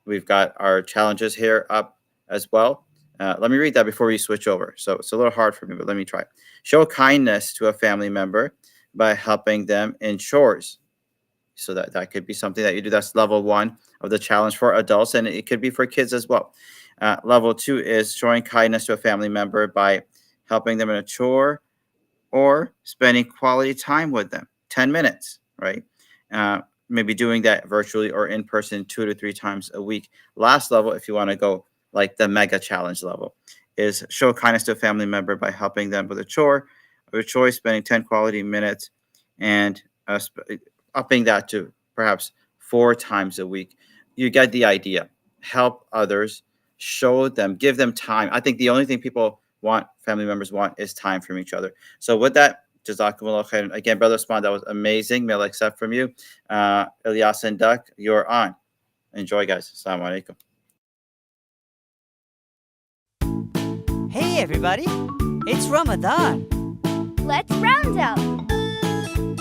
We've got our challenges here up as well. Let me read that before we switch over. So it's a little hard for me, but let me try. Show kindness to a family member by helping them in chores. So that could be something that you do. That's level one of the challenge for adults, and it could be for kids as well. Level two is showing kindness to a family member by helping them in a chore or spending quality time with them, 10 minutes, right? Uh, Maybe doing that virtually or in person 2 to 3 times a week. Last level, if you want to go like the mega challenge level, is show kindness to a family member by helping them with a chore of your choice, spending 10 quality minutes, and upping that to perhaps 4 times a week. You get the idea. Help others, show them, give them time. I think the only thing people want, family members want, is time from each other. So with that, Jazakumullah khairan. Again, Brother Usman, that was amazing. May Allah accept from you. Ilyas and Duck, you're on. Enjoy, guys. Assalamu alaikum. Hey everybody, it's Ramadan. Let's round up.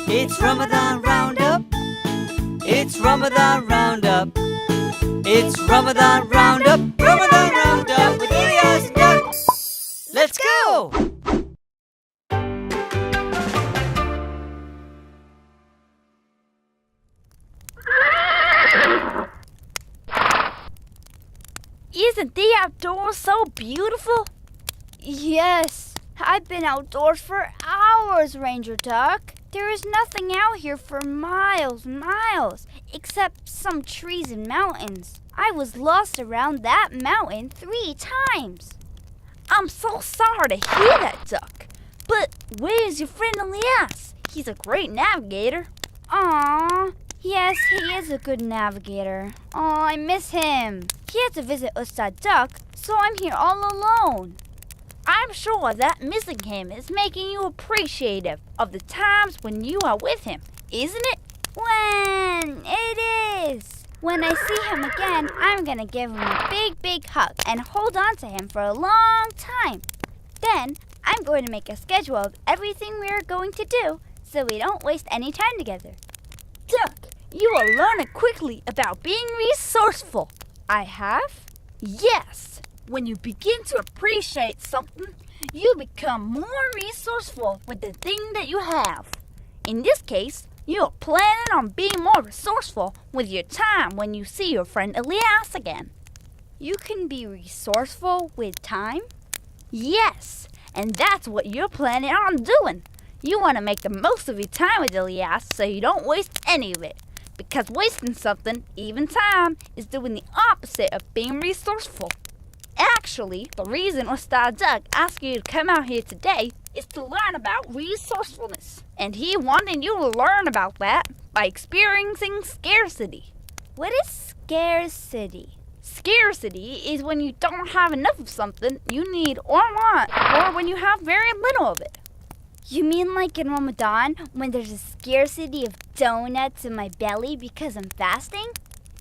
It's Ramadan Roundup. It's Ramadan Roundup. It's Ramadan Roundup. Ramadan Roundup with Ilyas and Duck. Let's go! Isn't the outdoors so beautiful? Yes, I've been outdoors for hours, Ranger Duck. There is nothing out here for miles, except some trees and mountains. I was lost around that mountain 3 times. I'm so sorry to hear that, Duck. But where's your friend Elias? He's a great navigator. Aww. Yes, he is a good navigator. Oh, I miss him. He had to visit Ustad Duck, so I'm here all alone. I'm sure that missing him is making you appreciative of the times when you are with him, isn't it? When it is. When I see him again, I'm gonna give him a big hug and hold on to him for a long time. Then, I'm going to make a schedule of everything we are going to do so we don't waste any time together. Duck, you will learn quickly about being resourceful. I have? Yes. When you begin to appreciate something, you become more resourceful with the thing that you have. In this case, you are planning on being more resourceful with your time when you see your friend Elias again. You can be resourceful with time? Yes, and that's what you're planning on doing. You want to make the most of your time with Elias so you don't waste any of it. Because wasting something, even time, is doing the opposite of being resourceful. Actually, the reason Ustad Duck asked you to come out here today is to learn about resourcefulness. And he wanted you to learn about that by experiencing scarcity. What is scarcity? Scarcity is when you don't have enough of something you need or want, or when you have very little of it. You mean like in Ramadan, when there's a scarcity of donuts in my belly because I'm fasting?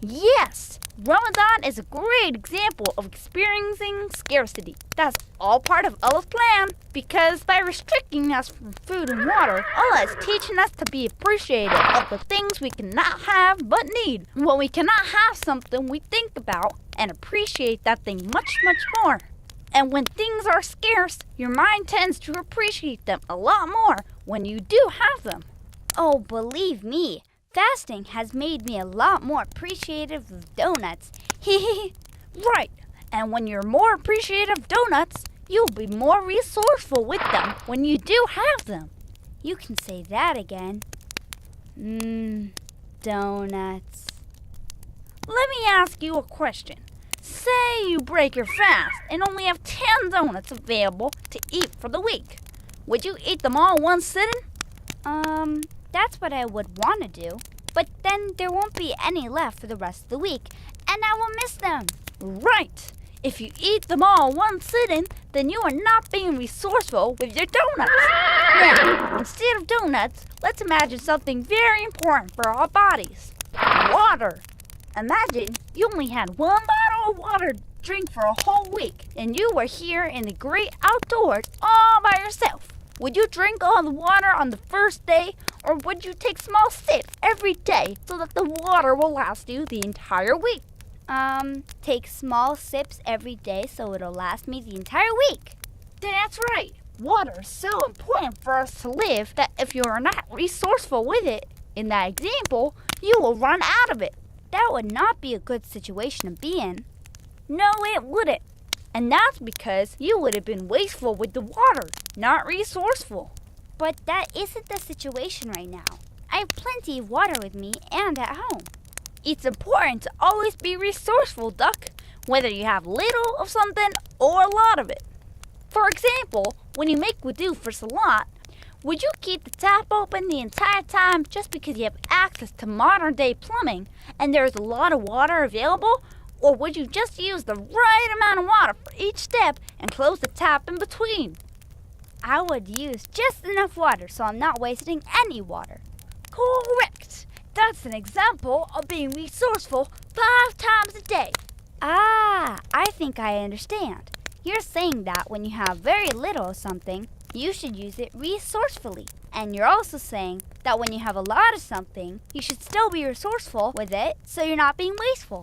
Yes! Ramadan is a great example of experiencing scarcity. That's all part of Allah's plan, because by restricting us from food and water, Allah is teaching us to be appreciative of the things we cannot have but need. When we cannot have something, we think about and appreciate that thing much more. And when things are scarce, your mind tends to appreciate them a lot more when you do have them. Oh, believe me, fasting has made me a lot more appreciative of donuts. Right, and when you're more appreciative of donuts, you'll be more resourceful with them when you do have them. You can say that again. Donuts. Let me ask you a question. Say you break your fast and only have 10 donuts available to eat for the week. Would you eat them all in one sitting? That's what I would want to do. But then there won't be any left for the rest of the week, and I will miss them. Right. If you eat them all in one sitting, then you are not being resourceful with your donuts. Now, instead of donuts, let's imagine something very important for our bodies. Water. Imagine you only had 1 bottle of water to drink for a whole week, and you were here in the great outdoors all by yourself. Would you drink all the water on the first day, or would you take small sips every day so that the water will last you the entire week? Take small sips every day so it'll last me the entire week. That's right. Water is so important for us to live that if you are not resourceful with it, In that example, you will run out of it. That would not be a good situation to be in. No, it wouldn't. And that's because you would have been wasteful with the water, not resourceful. But that isn't the situation right now. I have plenty of water with me and at home. It's important to always be resourceful, Duck, whether you have little of something or a lot of it. For example, when you make wudu for salat, would you keep the tap open the entire time just because you have access to modern day plumbing and there's a lot of water available? Or would you just use the right amount of water for each step and close the tap in between? I would use just enough water so I'm not wasting any water. Correct! That's an example of being resourceful 5 times a day. Ah, I think I understand. You're saying that when you have very little of something, you should use it resourcefully. And you're also saying that when you have a lot of something, you should still be resourceful with it so you're not being wasteful.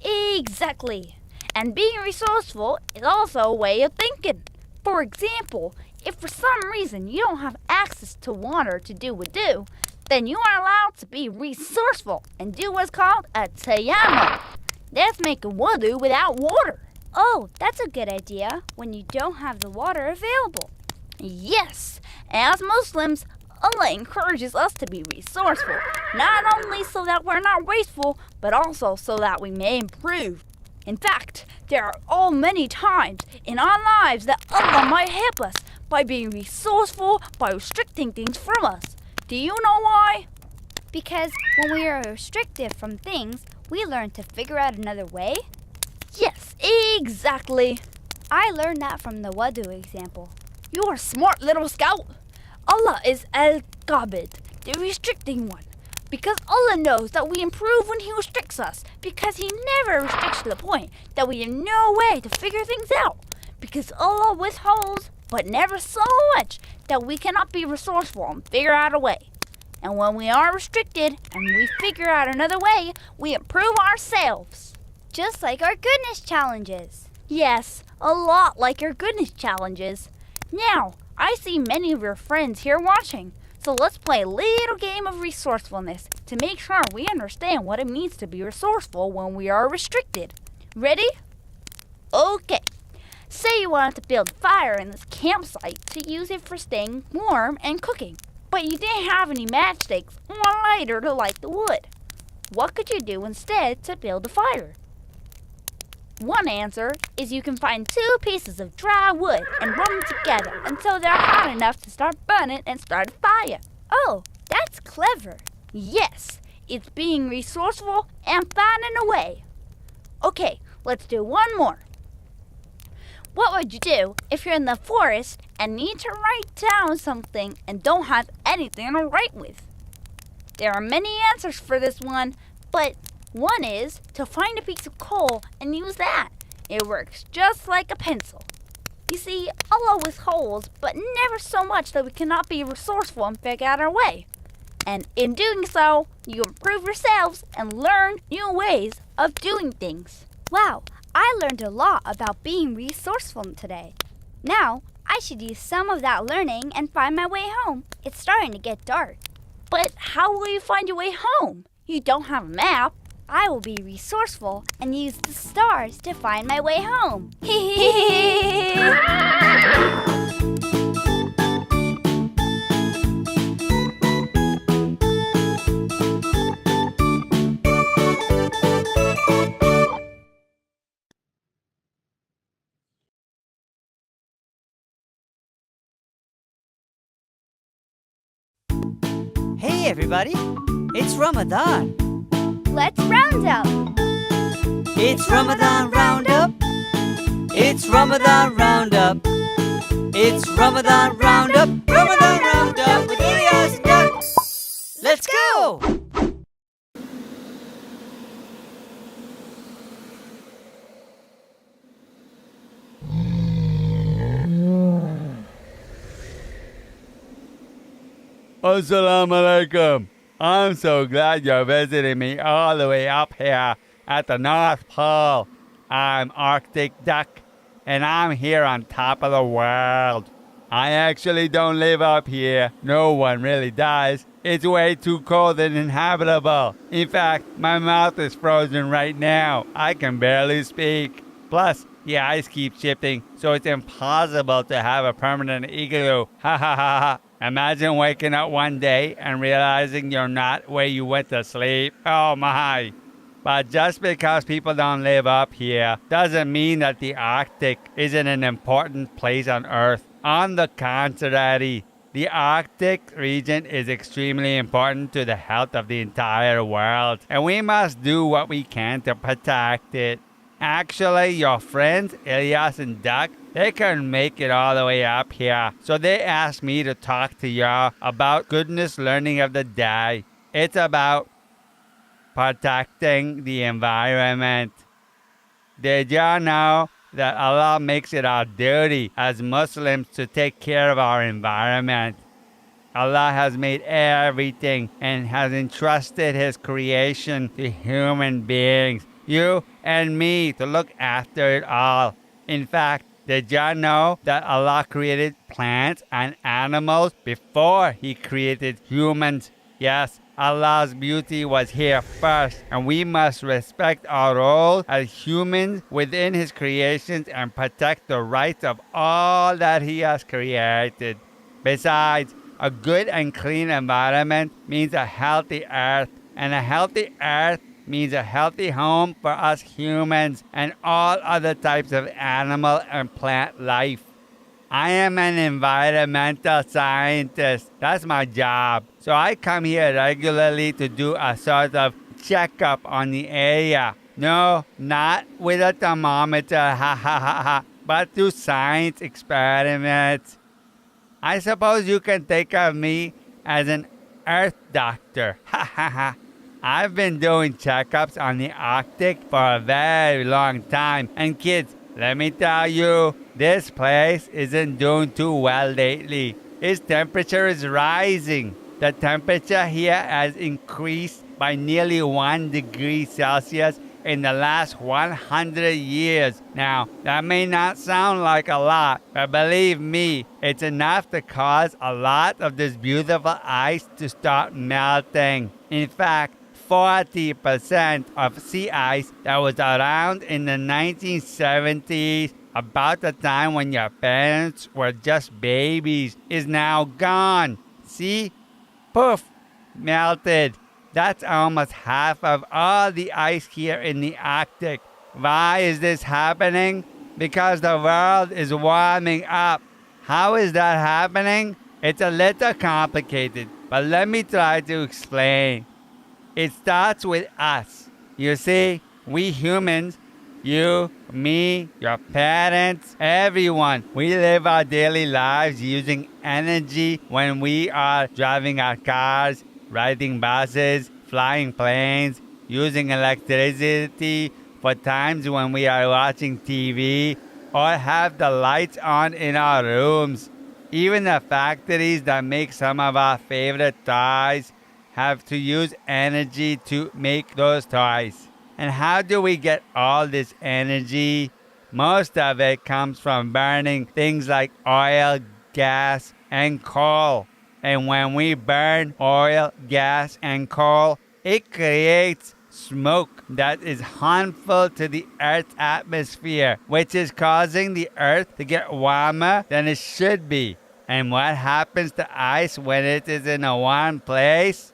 Exactly. And being resourceful is also a way of thinking. For example, if for some reason you don't have access to water to do wudu, then you are allowed to be resourceful and do what's called a tayammum. That's making wudu without water. Oh, that's a good idea when you don't have the water available. Yes, as Muslims, Allah encourages us to be resourceful, not only so that we're not wasteful, but also so that we may improve. In fact, there are all many times in our lives that Allah might help us by being resourceful, by restricting things from us. Do you know why? Because when we are restricted from things, we learn to figure out another way. Yes, exactly. I learned that from the wudu example. You're a smart little scout. Allah is Al-Qabid, the restricting one. Because Allah knows that we improve when He restricts us. Because He never restricts to the point that we have no way to figure things out. Because Allah withholds, but never so much that we cannot be resourceful and figure out a way. And when we are restricted and we figure out another way, we improve ourselves. Just like our goodness challenges. Yes, a lot like your goodness challenges. Now, I see many of your friends here watching, so let's play a little game of resourcefulness to make sure we understand what it means to be resourceful when we are restricted. Ready? Okay. Say you wanted to build fire in this campsite to use it for staying warm and cooking, but you didn't have any matchsticks or a lighter to light the wood. What could you do instead to build a fire? One answer is you can find 2 pieces of dry wood and rub them together until they're hot enough to start burning and start a fire. Oh, that's clever. Yes, it's being resourceful and finding a way. Okay, let's do one more. What would you do if you're in the forest and need to write down something and don't have anything to write with? There are many answers for this one, but one is to find a piece of coal and use that. It works just like a pencil. You see, Allah withholds, but never so much that we cannot be resourceful and figure out our way. And in doing so, you improve yourselves and learn new ways of doing things. Wow, I learned a lot about being resourceful today. Now, I should use some of that learning and find my way home. It's starting to get dark. But how will you find your way home? You don't have a map. I will be resourceful and use the stars to find my way home. Hey everybody, it's Ramadan. Let's round up. It's Ramadan Roundup. It's Ramadan Roundup. It's Ramadan Roundup. Ramadan Roundup with Elias and Duck. Let's go! Assalamu alaikum. I'm so glad you're visiting me all the way up here at the North Pole. I'm Arctic Duck, and I'm here on top of the world. I actually don't live up here. No one really does. It's way too cold and inhabitable. In fact, my mouth is frozen right now. I can barely speak. Plus, the ice keeps shifting, so it's impossible to have a permanent igloo. Ha ha ha ha. Imagine waking up one day and realizing you're not where you went to sleep. Oh my. But just because people don't live up here doesn't mean that the Arctic isn't an important place on Earth. On the contrary, the Arctic region is extremely important to the health of the entire world, and we must do what we can to protect it. Actually, your friends, Elias and Duck, they couldn't make it all the way up here, so they asked me to talk to y'all about goodness learning of the day. It's about protecting the environment. Did y'all know that Allah makes it our duty as Muslims to take care of our environment? Allah has made everything and has entrusted His creation to human beings, you and me, to look after it all. In fact, did y'all know that Allah created plants and animals before He created humans? Yes, Allah's beauty was here first, and we must respect our role as humans within His creations and protect the rights of all that He has created. Besides, a good and clean environment means a healthy earth, and a healthy earth means a healthy home for us humans and all other types of animal and plant life. I am an environmental scientist. That's my job. So I come here regularly to do a sort of checkup on the area. No, not with a thermometer, ha ha ha ha, but through science experiments. I suppose you can think of me as an earth doctor. Ha ha ha. I've been doing checkups on the Arctic for a very long time. And kids, let me tell you, this place isn't doing too well lately. Its temperature is rising. The temperature here has increased by nearly 1 degree Celsius in the last 100 years. Now, that may not sound like a lot, but believe me, it's enough to cause a lot of this beautiful ice to start melting. In fact, 40% of sea ice that was around in the 1970s, about the time when your parents were just babies, is now gone. See? Poof! Melted. That's almost half of all the ice here in the Arctic. Why is this happening? Because the world is warming up. How is that happening? It's a little complicated, but let me try to explain. It starts with us. You see, we humans, you, me, your parents, everyone, we live our daily lives using energy when we are driving our cars, riding buses, flying planes, using electricity for times when we are watching TV or have the lights on in our rooms. Even the factories that make some of our favorite toys have to use energy to make those toys. And how do we get all this energy? Most of it comes from burning things like oil, gas, and coal. And when we burn oil, gas, and coal, it creates smoke that is harmful to the Earth's atmosphere, which is causing the Earth to get warmer than it should be. And what happens to ice when it is in a warm place?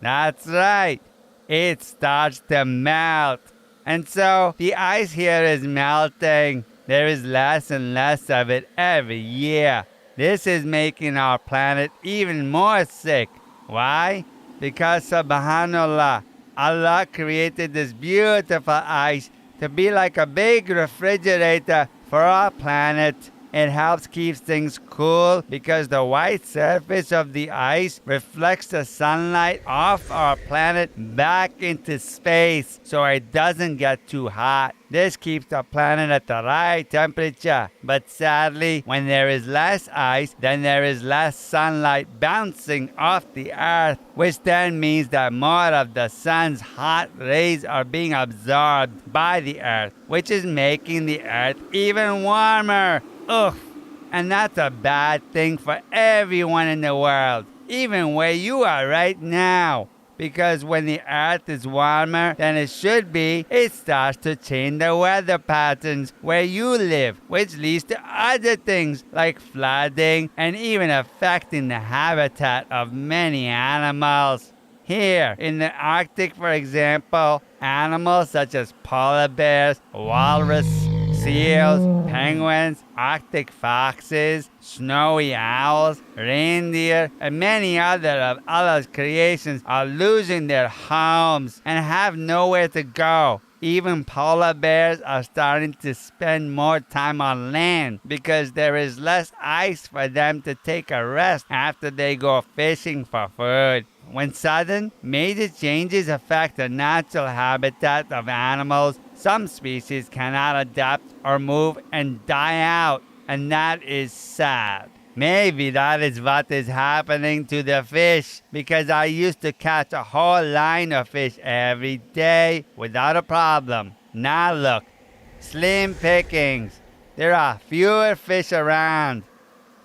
That's right. It starts to melt. And so the ice here is melting. There is less and less of it every year. This is making our planet even more sick. Why? Because subhanallah, Allah created this beautiful ice to be like a big refrigerator for our planet. It helps keep things cool because the white surface of the ice reflects the sunlight off our planet back into space so it doesn't get too hot. This keeps the planet at the right temperature. But sadly, when there is less ice, then there is less sunlight bouncing off the earth, which then means that more of the sun's hot rays are being absorbed by the earth, which is making the earth even warmer. Ugh. And that's a bad thing for everyone in the world. even where you are right now. Because when the earth is warmer than it should be, it starts to change the weather patterns where you live, which leads to other things like flooding and even affecting the habitat of many animals. Here in the Arctic, for example, animals such as polar bears, walrus, seals, penguins, Arctic foxes, snowy owls, reindeer, and many other of Allah's creations are losing their homes and have nowhere to go. Even polar bears are starting to spend more time on land because there is less ice for them to take a rest after they go fishing for food. When sudden, major changes affect the natural habitat of animals, some species cannot adapt or move and die out, and that is sad. Maybe that is what is happening to the fish, because I used to catch a whole line of fish every day without a problem. Now look, slim pickings. There are fewer fish around.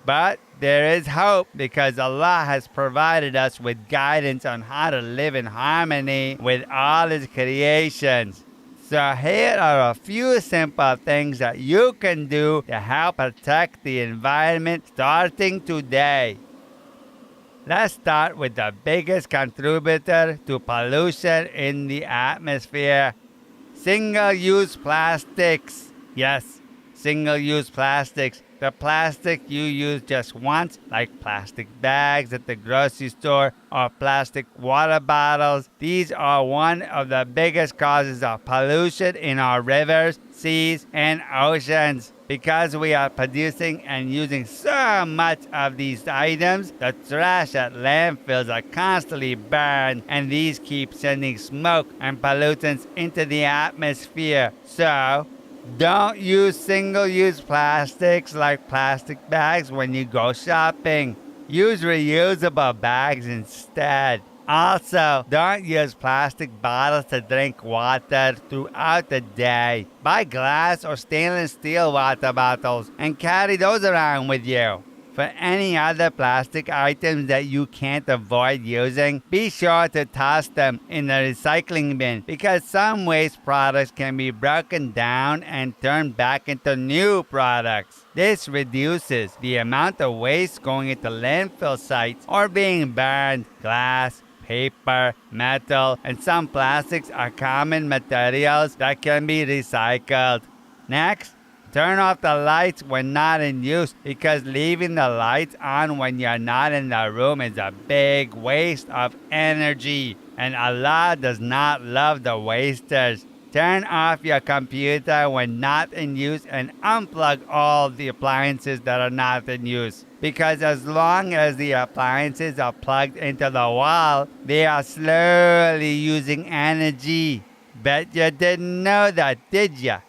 But there is hope because Allah has provided us with guidance on how to live in harmony with all His creations. So here are a few simple things that you can do to help protect the environment starting today. Let's start with the biggest contributor to pollution in the atmosphere: single-use plastics. Yes, single-use plastics. The plastic you use just once, like plastic bags at the grocery store or plastic water bottles. These are one of the biggest causes of pollution in our rivers, seas, and oceans. Because we are producing and using so much of these items, the trash at landfills are constantly burned, and these keep sending smoke and pollutants into the atmosphere. So, don't use single-use plastics like plastic bags when you go shopping. Use reusable bags instead. Also, don't use plastic bottles to drink water throughout the day. Buy glass or stainless steel water bottles and carry those around with you. For any other plastic items that you can't avoid using, be sure to toss them in the recycling bin because some waste products can be broken down and turned back into new products. This reduces the amount of waste going into landfill sites or being burned. Glass, paper, metal, and some plastics are common materials that can be recycled. Next, turn off the lights when not in use because leaving the lights on when you're not in the room is a big waste of energy, and Allah does not love the wasters. Turn off your computer when not in use and unplug all the appliances that are not in use. Because as long as the appliances are plugged into the wall, they are slowly using energy. Bet you didn't know that, did ya?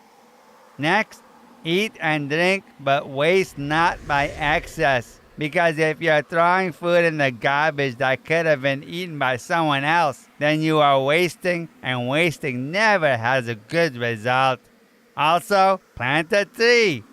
Next, eat and drink, but waste not by excess. Because if you're throwing food in the garbage that could have been eaten by someone else, then you are wasting, and wasting never has a good result. Also, plant a tree.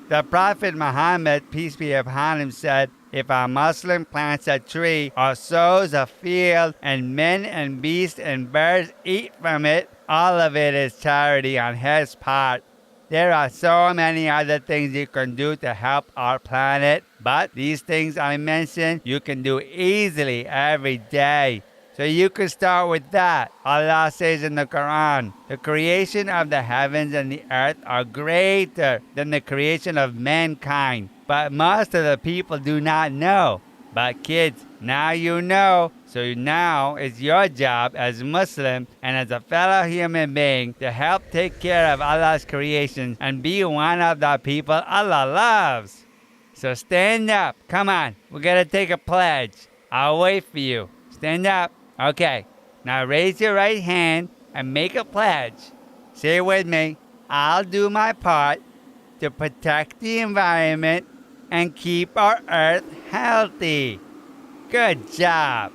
The Prophet Muhammad, peace be upon him, said, if a Muslim plants a tree or sows a field and men and beasts and birds eat from it, all of it is charity on his part. There are so many other things you can do to help our planet, but these things I mentioned you can do easily every day. So you can start with that. Allah says in the Quran, the creation of the heavens and the earth are greater than the creation of mankind, but most of the people do not know. But kids, now you know, so now it's your job as Muslim and as a fellow human being to help take care of Allah's creations and be one of the people Allah loves. So stand up. Come on, we're gonna take a pledge. I'll wait for you. Stand up. Okay, now raise your right hand and make a pledge. Say it with me. I'll do my part to protect the environment and keep our earth healthy. Good job.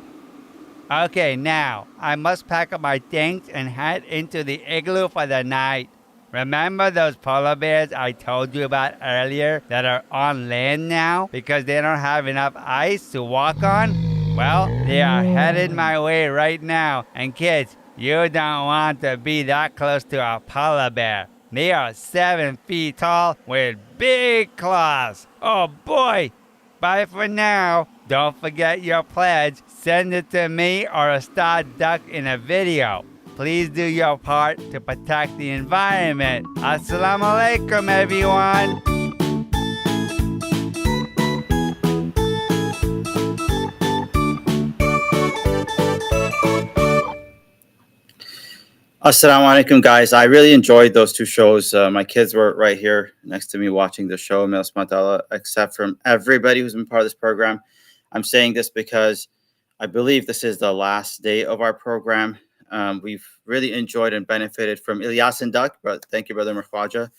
Okay, now I must pack up my things and head into the igloo for the night. Remember those polar bears I told you about earlier that are on land now because they don't have enough ice to walk on? Well, they are headed my way right now. And kids, you don't want to be that close to a polar bear. They are 7 feet tall with big claws. Oh boy! Bye for now. Don't forget your pledge. Send it to me or a star duck in a video. Please do your part to protect the environment. Assalamu alaikum, everyone. Assalamu alaikum, guys. I really enjoyed those two shows. My kids were right here next to me watching the show. May Allah subhanahu wa ta'ala accept from everybody who's been part of this program. I'm saying this because I believe this is the last day of our program. We've really enjoyed and benefited from Ilyas and Duck, but thank you, Brother Merkhwaja,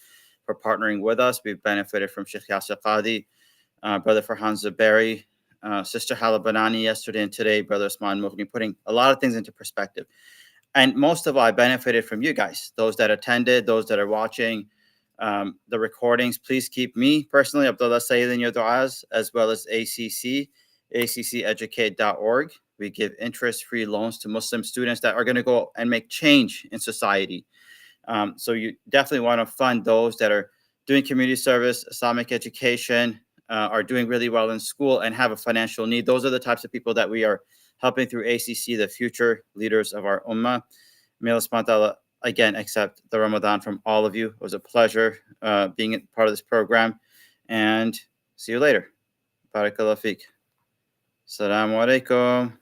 for partnering with us. We've benefited from Sheikh Yasir Qadi, Brother Farhan Zuberi, Sister Hala Banani yesterday and today, Brother Usman Mughni, putting a lot of things into perspective. And most of all, I benefited from you guys, those that attended, those that are watching the recordings. Please keep me personally, Abdullah Sayyid, in your du'as, as well as ACC, acceducate.org. We give interest-free loans to Muslim students that are going to go and make change in society. So you definitely want to fund those that are doing community service, Islamic education, are doing really well in school and have a financial need. Those are the types of people that we are helping through ACC, the future leaders of our ummah. May Allah subhanahu wa ta'ala again accept the Ramadan from all of you. It was a pleasure being part of this program. And see you later. Barakallah feek. Assalamu alaikum.